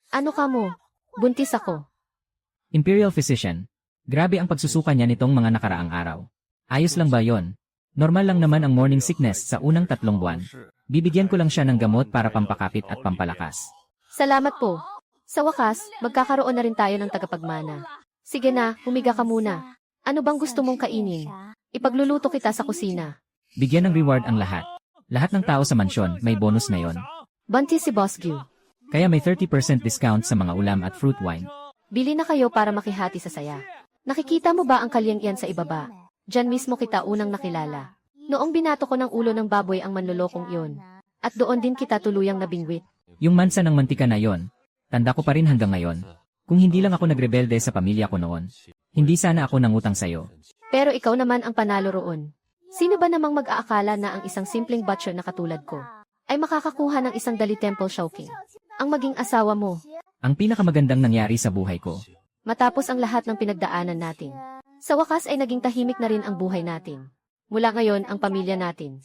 Ano ka mo? Buntis ako. Imperial Physician. Grabe ang pagsusuka niya nitong mga nakaraang araw. Ayos lang ba yon? Normal lang naman ang morning sickness sa unang 3 buwan. Bibigyan ko lang siya ng gamot para pampakapit at pampalakas. Salamat po. Sa wakas, magkakaroon na rin tayo ng tagapagmana. Sige na, humiga ka muna. Ano bang gusto mong kainin? Ipagluluto kita sa kusina. Bigyan ng reward ang lahat. Lahat ng tao sa mansyon may bonus na yon. Buntis si Boss Gyu. Kaya may 30% discount sa mga ulam at fruit wine. Bili na kayo para makihati sa saya. Nakikita mo ba ang kalyang iyan sa ibaba? Diyan mismo kita unang nakilala. Noong binato ko ng ulo ng baboy ang manlolokong iyon. At doon din kita tuluyang nabingwit. Yung mansa ng mantika na yon, tanda ko pa rin hanggang ngayon. Kung hindi lang ako nagrebelde sa pamilya ko noon, hindi sana ako nangutang sayo. Pero ikaw naman ang panalo roon. Sino ba namang mag-aakala na ang isang simpleng butcher na katulad ko ay makakakuha ng isang Dali Temple Xiaoqing? Ang maging asawa mo. Ang pinakamagandang nangyari sa buhay ko. Matapos ang lahat ng pinagdaanan natin. Sa wakas ay naging tahimik na rin ang buhay natin. Mula ngayon ang pamilya natin.